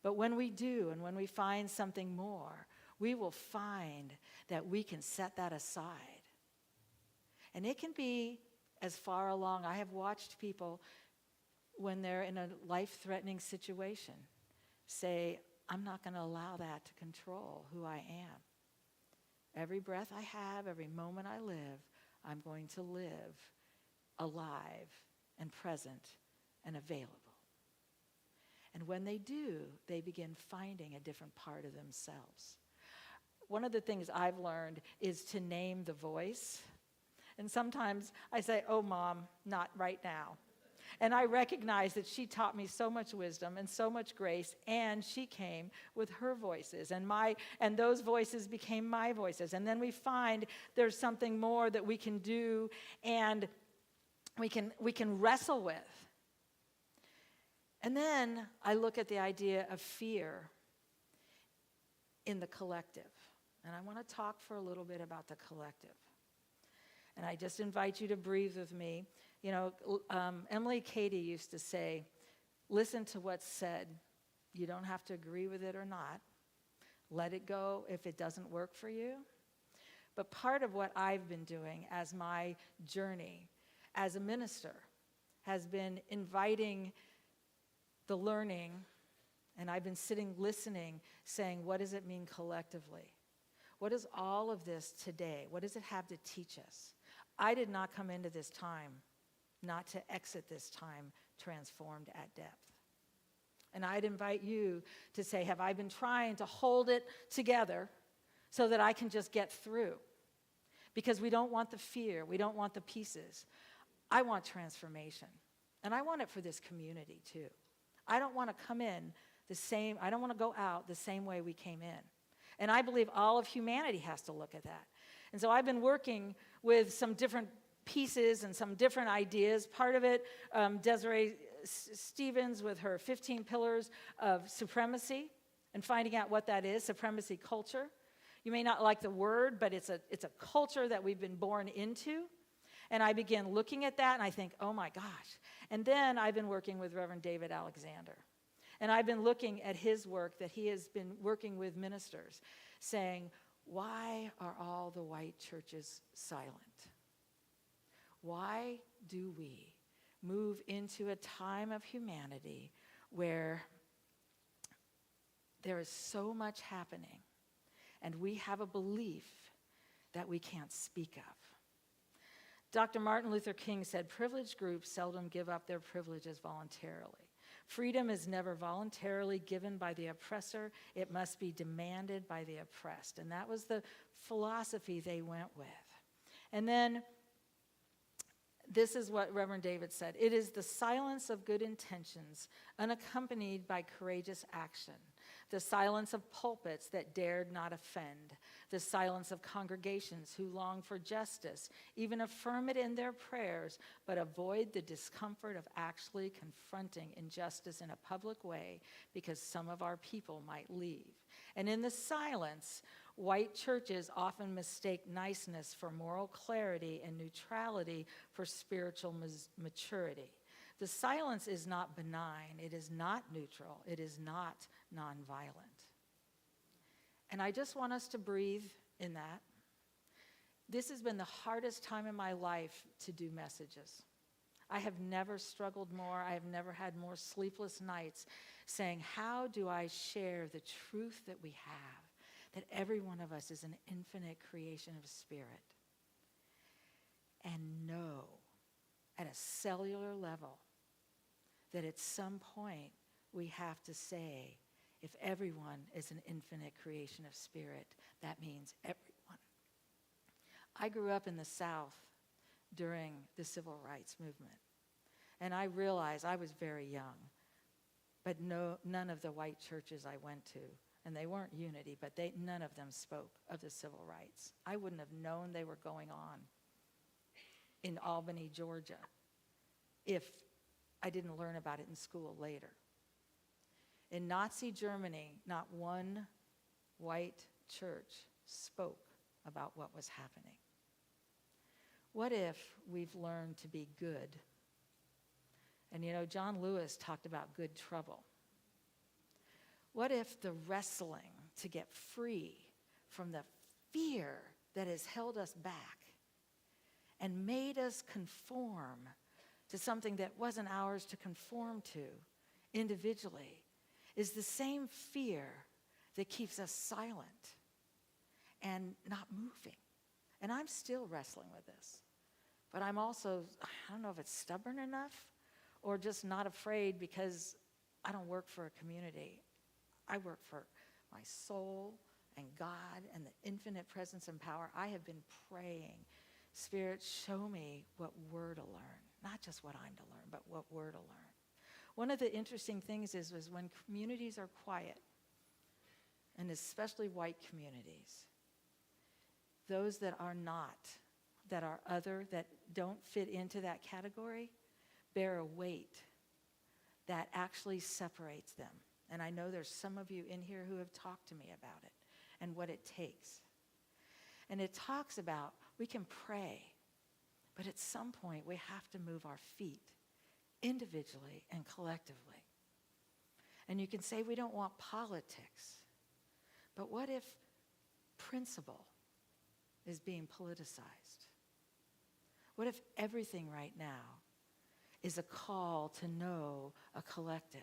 But when we do, and when we find something more, we will find that we can set that aside. And it can be as far along. I have watched people, when they're in a life-threatening situation, say, I'm not going to allow that to control who I am. Every breath I have, every moment I live, I'm going to live alive and present and available. And when they do, they begin finding a different part of themselves. One of the things I've learned is to name the voice. And sometimes I say, oh, Mom, not right now. And I recognize that she taught me so much wisdom and so much grace, and she came with her voices, and those voices became my voices. And then we find there's something more that we can do and we can wrestle with. And then I look at the idea of fear in the collective. And I want to talk for a little bit about the collective. And I just invite you to breathe with me. Emily Cady used to say, listen to what's said. You don't have to agree with it or not. Let it go if it doesn't work for you. But part of what I've been doing as my journey as a minister has been inviting the learning, and I've been sitting listening, saying, what does it mean collectively? What is all of this today? What does it have to teach us? I did not come into this time, not to exit this time transformed at depth. And I'd invite you to say, have I been trying to hold it together so that I can just get through? Because we don't want the fear. We don't want the pieces. I want transformation. And I want it for this community too. I don't want to come in I don't want to go out the same way we came in. And I believe all of humanity has to look at that. And so I've been working with some different pieces and some different ideas. Part of it, Desiree Stevens with her 15 pillars of supremacy and finding out what that is, supremacy culture. You may not like the word, but it's a culture that we've been born into. And I began looking at that and I think, oh my gosh. And then I've been working with Reverend David Alexander. And I've been looking at his work that he has been working with ministers, saying, why are all the white churches silent? Why do we move into a time of humanity where there is so much happening and we have a belief that we can't speak of? Dr. Martin Luther King said, privileged groups seldom give up their privileges voluntarily. Freedom is never voluntarily given by the oppressor. It must be demanded by the oppressed. And that was the philosophy they went with. And then This is what Reverend David said. It is the silence of good intentions, unaccompanied by courageous action. The silence of pulpits that dared not offend. The silence of congregations who long for justice, even affirm it in their prayers, but avoid the discomfort of actually confronting injustice in a public way because some of our people might leave. And in the silence, white churches often mistake niceness for moral clarity and neutrality for spiritual maturity. The silence is not benign. It is not neutral. It is not nonviolent. And I just want us to breathe in that. This has been the hardest time in my life to do messages. I have never struggled more. I have never had more sleepless nights saying, how do I share the truth that we have? That every one of us is an infinite creation of spirit. And know at a cellular level that at some point we have to say, if everyone is an infinite creation of spirit, that means everyone. I grew up in the South during the Civil Rights Movement. And I realized I was very young, but none of the white churches I went to, and they weren't unity, but none of them spoke of the civil rights. I wouldn't have known they were going on in Albany, Georgia, if I didn't learn about it in school later. In Nazi Germany, not one white church spoke about what was happening. What if we've learned to be good? And you know, John Lewis talked about good trouble. What if the wrestling to get free from the fear that has held us back and made us conform to something that wasn't ours to conform to individually is the same fear that keeps us silent and not moving? And I'm still wrestling with this. But I'm also, I don't know if it's stubborn enough or just not afraid because I don't work for a community. I work for my soul and God and the infinite presence and power. I have been praying, Spirit, show me what we're to learn. Not just what I'm to learn, but what we're to learn. One of the interesting things is when communities are quiet, and especially white communities, those that are not, that are other, that don't fit into that category, bear a weight that actually separates them. And I know there's some of you in here who have talked to me about it and what it takes. And it talks about we can pray, but at some point we have to move our feet individually and collectively. And you can say we don't want politics, but what if principle is being politicized? What if everything right now is a call to know a collective?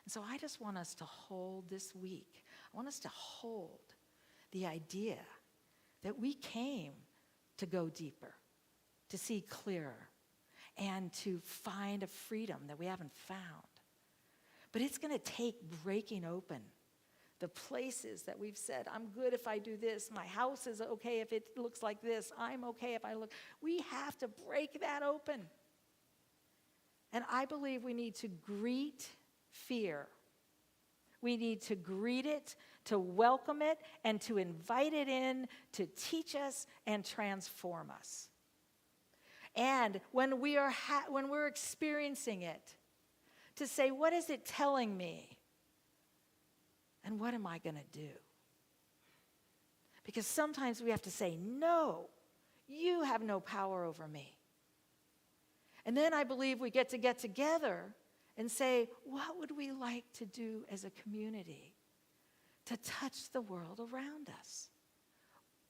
And so I just want us to hold this week. I want us to hold the idea that we came to go deeper, to see clearer, and to find a freedom that we haven't found. But it's going to take breaking open the places that we've said, I'm good if I do this. My house is okay if it looks like this. I'm okay if I look. We have to break that open. And I believe we need to greet fear. We need to greet it, to welcome it, and to invite it in to teach us and transform us. And when we're experiencing it, to say, what is it telling me? And what am I going to do? Because sometimes we have to say, no, you have no power over me. And then I believe we get together and say, what would we like to do as a community to touch the world around us?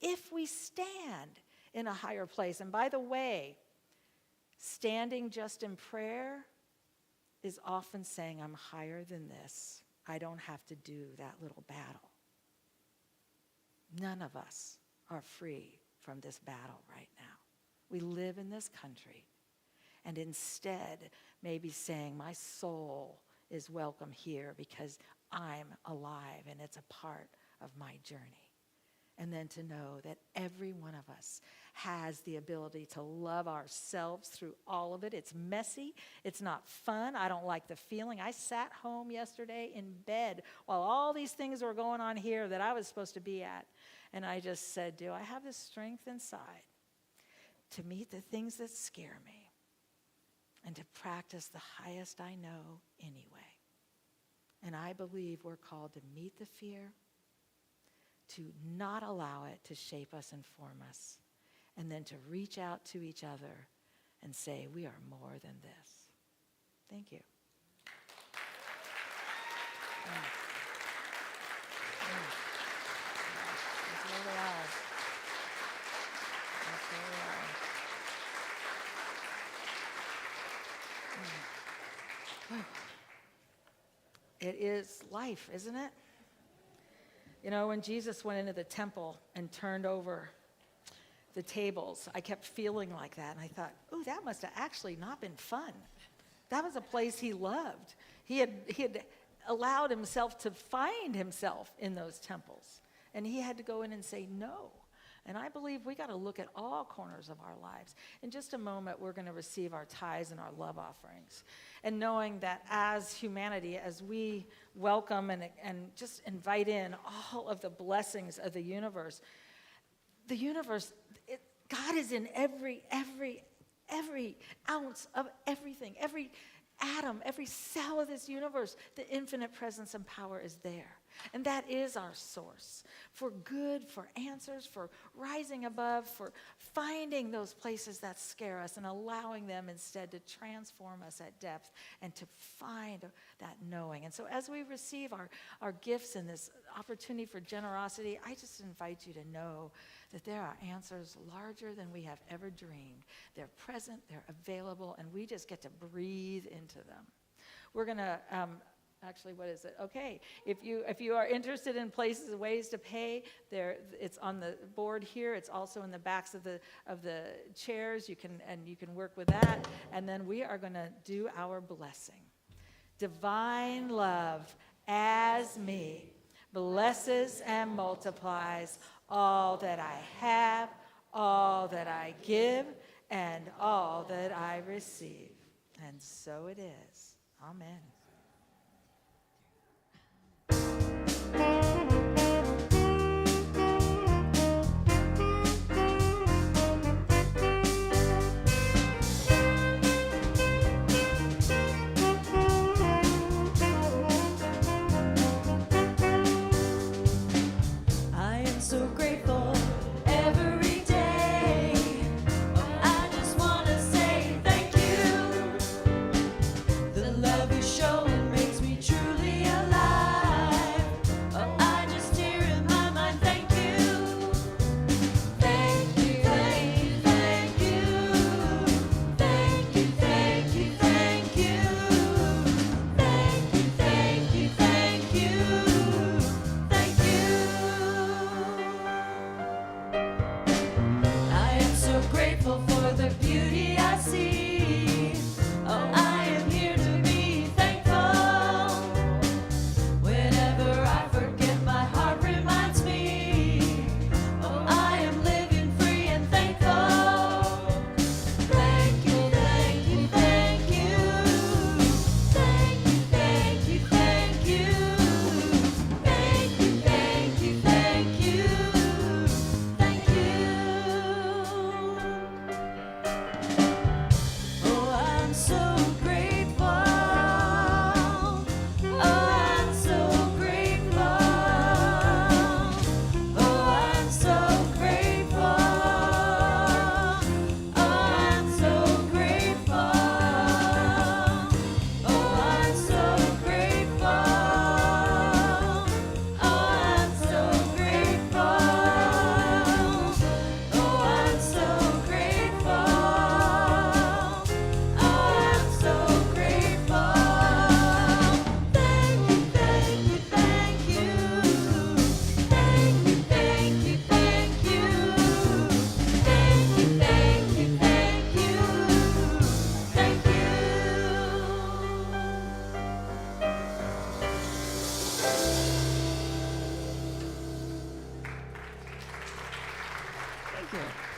If we stand in a higher place. And by the way, standing just in prayer is often saying, I'm higher than this. I don't have to do that little battle. None of us are free from this battle right now. We live in this country, and instead maybe saying, my soul is welcome here because I'm alive and it's a part of my journey. And then to know that every one of us has the ability to love ourselves through all of it. It's messy. It's not fun. I don't like the feeling. I sat home yesterday in bed while all these things were going on here that I was supposed to be at. And I just said, do I have the strength inside to meet the things that scare me and to practice the highest I know anyway? And I believe we're called to meet the fear, to not allow it to shape us and form us, and then to reach out to each other and say, we are more than this. Thank you. That's where we are. That's where we are. It is life, isn't it? You know, when Jesus went into the temple and turned over the tables, I kept feeling like that. And I thought, oh, that must have actually not been fun. That was a place he loved. He had allowed himself to find himself in those temples. And he had to go in and say no. And I believe we got to look at all corners of our lives. In just a moment, we're going to receive our tithes and our love offerings. And knowing that as humanity, as we welcome and just invite in all of the blessings of the universe, God is in every ounce of everything, every atom, every cell of this universe. The infinite presence and power is there. And that is our source for good, for answers, for rising above, for finding those places that scare us and allowing them instead to transform us at depth and to find that knowing. And so as we receive our gifts and this opportunity for generosity, I just invite you to know that there are answers larger than we have ever dreamed. They're present, they're available, and we just get to breathe into them. We're going to... Actually, what is it? Okay, if you are interested in places, ways to pay, it's on the board here. It's also in the backs of the chairs. You can work with that. And then we are going to do our blessing. Divine love as me blesses and multiplies all that I have, all that I give, and all that I receive. And so it is. Amen. I am so grateful every day. I just want to say thank you. The love you show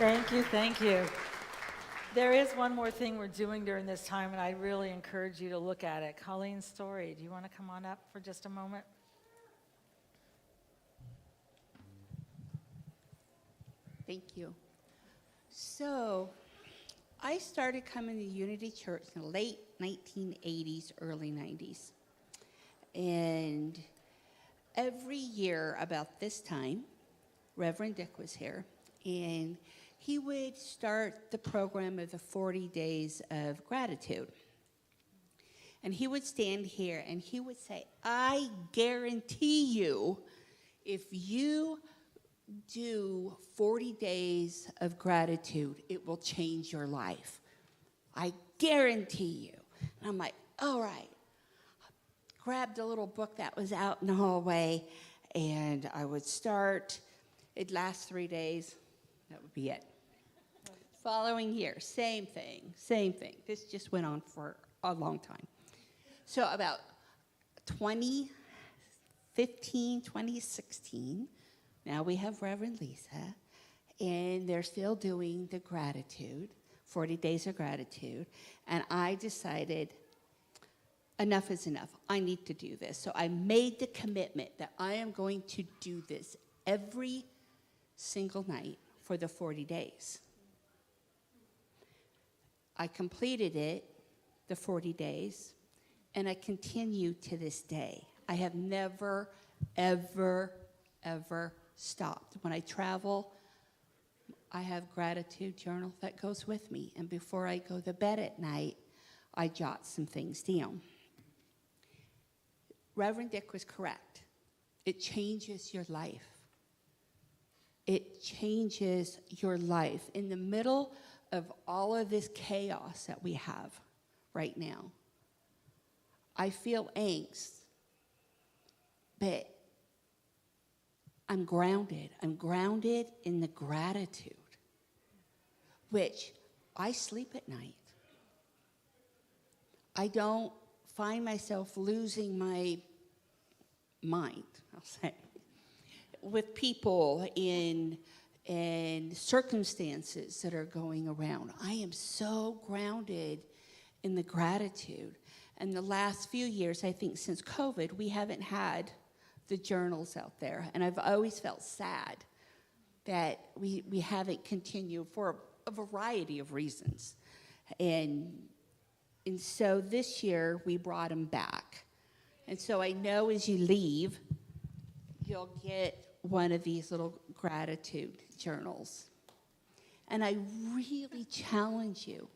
Thank you, thank you. There is one more thing we're doing during this time, and I really encourage you to look at it. Colleen's story. Do you want to come on up for just a moment? Thank you. So, I started coming to Unity Church in the late 1980s, early 90s. And every year about this time, Reverend Dick was here, and he would start the program of the 40 days of gratitude. And he would stand here and he would say, I guarantee you, if you do 40 days of gratitude, it will change your life. I guarantee you. And I'm like, all right. Grabbed a little book that was out in the hallway, and I would start. It'd last 3 days. That would be it. Following year, same thing. This just went on for a long time. So about 2015, 2016, now we have Reverend Lisa, and they're still doing the gratitude, 40 days of gratitude, and I decided enough is enough. I need to do this. So I made the commitment that I am going to do this every single night for the 40 days. I completed it, the 40 days, and I continue to this day. I have never, ever, ever stopped. When I travel, I have gratitude journal that goes with me. And before I go to bed at night, I jot some things down. Reverend Dick was correct. It changes your life. It changes your life. In the middle of all of this chaos that we have right now, I feel angst, but I'm grounded. I'm grounded in the gratitude, which I sleep at night. I don't find myself losing my mind, I'll say, with people and circumstances that are going around. I am so grounded in the gratitude. And the last few years, I think since COVID, we haven't had the journals out there. And I've always felt sad that we haven't continued for a variety of reasons. And so this year, we brought them back. And so I know as you leave, you'll get one of these little gratitude journals. And I really challenge you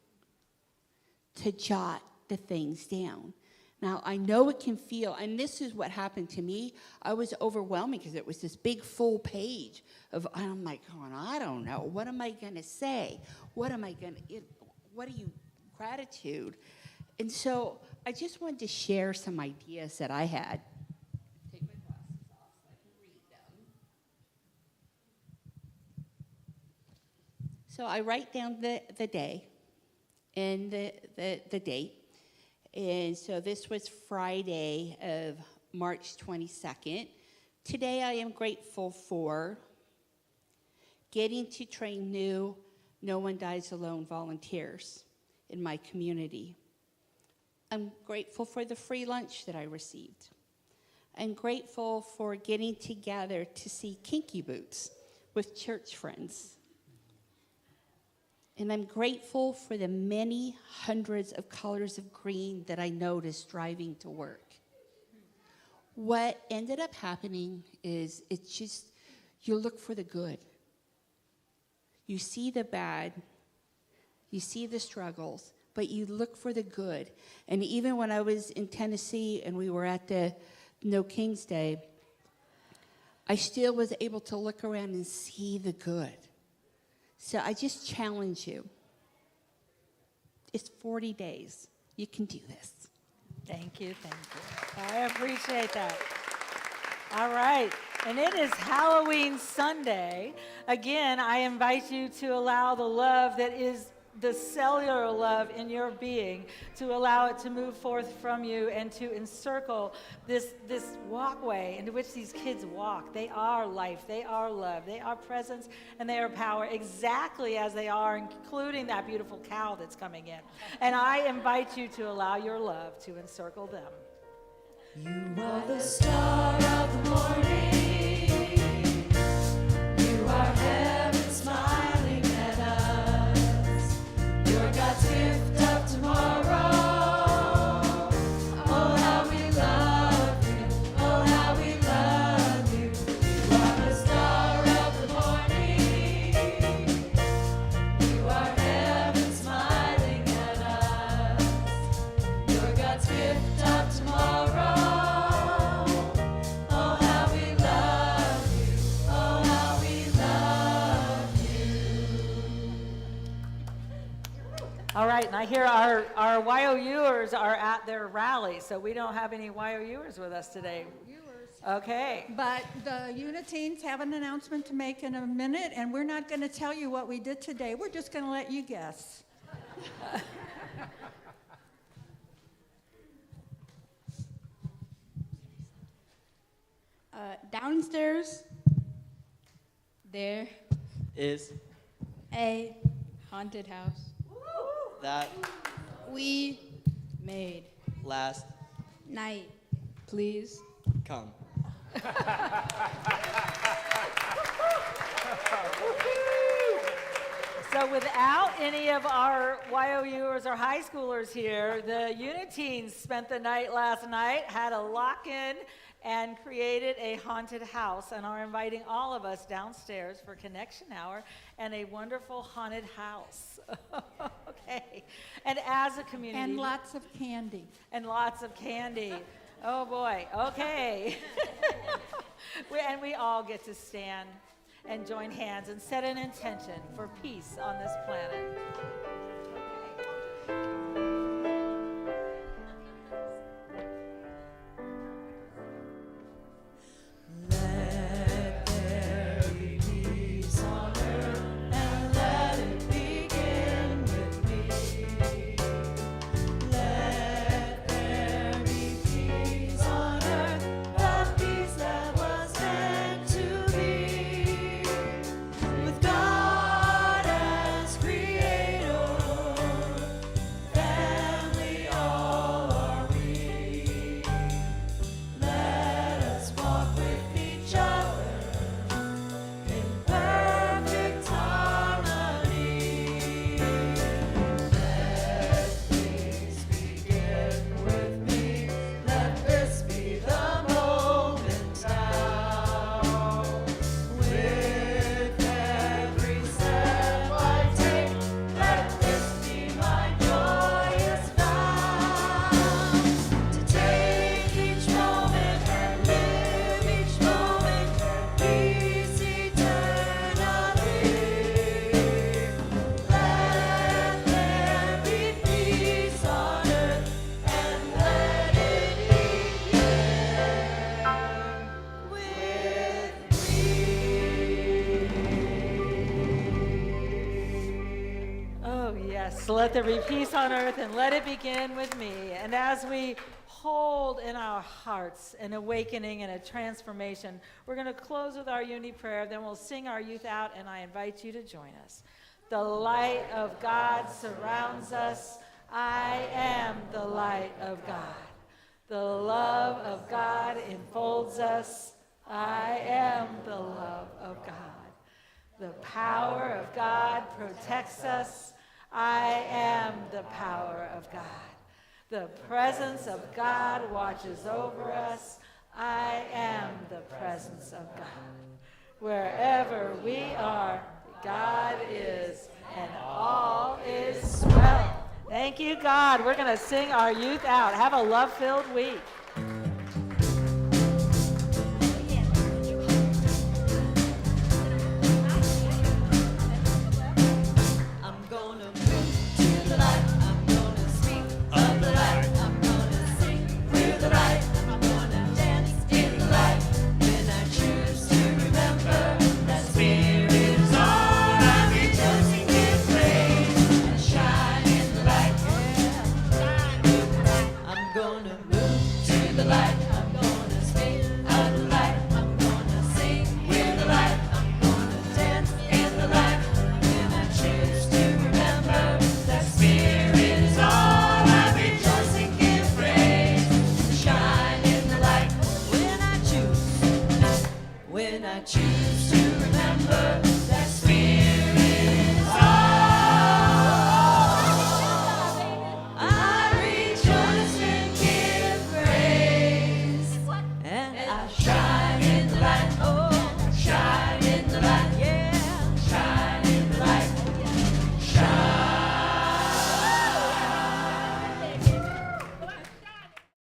to jot the things down. Now, I know it can feel, and this is what happened to me. I was overwhelming because it was this big full page of, I'm like, going, I don't know. What am I going to say? What are you, gratitude? And so I just wanted to share some ideas that I had. Take my glasses off so I can read them. So I write down the day and the date. And so this was Friday of March 22nd. Today I am grateful for getting to train new No One Dies Alone volunteers in my community. I'm grateful for the free lunch that I received. I'm grateful for getting together to see Kinky Boots with church friends. And I'm grateful for the many hundreds of colors of green that I noticed driving to work. What ended up happening is it's just, you look for the good. You see the bad, you see the struggles, but you look for the good. And even when I was in Tennessee and we were at the No King's Day, I still was able to look around and see the good. So I just challenge you. It's 40 days. You can do this. Thank you. I appreciate that. All right. And it is Halloween Sunday. Again, I invite you to allow the love that is the cellular love in your being to allow it to move forth from you and to encircle this walkway into which these kids walk. They are life, they are love, they are presence, and they are power exactly as they are, including that beautiful cow that's coming in. And I invite you to allow your love to encircle them. You are the star of the morning. You are heaven smiling at us. You're God's gift of tomorrow. Oh, how we love you. Oh, how we love you. You are the star of the morning. You are heaven smiling at us. You're God's gift of tomorrow. All right, and I hear our YOUers are at their rally, so we don't have any YOUers with us today. Okay. But the Uniteens have an announcement to make in a minute, and we're not going to tell you what we did today. We're just going to let you guess. Downstairs, there is a haunted house that we made last night. Please come. So without any of our YOUers or high schoolers here, the Uniteens spent the night last night, had a lock-in, and created a haunted house, and are inviting all of us downstairs for Connection Hour and a wonderful haunted house. Okay. And as a community. And lots of candy. And lots of candy. Oh boy. Okay. And we all get to stand and join hands and set an intention for peace on this planet. Let there be peace on earth, and let it begin with me. Let there be peace on earth, the peace that was meant to be. With God as creator, family all are we. Let us walk with each other in perfect harmony. Let peace begin with me. Let this be the moment now. With every step I take, let this be my joyous vow. To take each moment and live each moment in peace eternally. Let there be peace on earth, and let it begin with me. Oh, yes. Let there be peace on earth and let it begin with me. And as we hold in our hearts an awakening and a transformation, we're going to close with our uni prayer. Then we'll sing our youth out, and I invite you to join us. The light of God surrounds us. I am the light of God. The love of God enfolds us. I am the love of God. The power of God protects us. I am the power of God. The presence of God watches over us. I am the presence of God. Wherever we are, God is, and all is well. Thank you, God. We're going to sing our youth out. Have a love-filled week. I'm gonna move to the light. I'm gonna speak of the light. I'm gonna sing with the light. I'm gonna dance in the light. When I choose to remember that Spirit is all, I'm rejoicing with praise. shine in the light. Oh,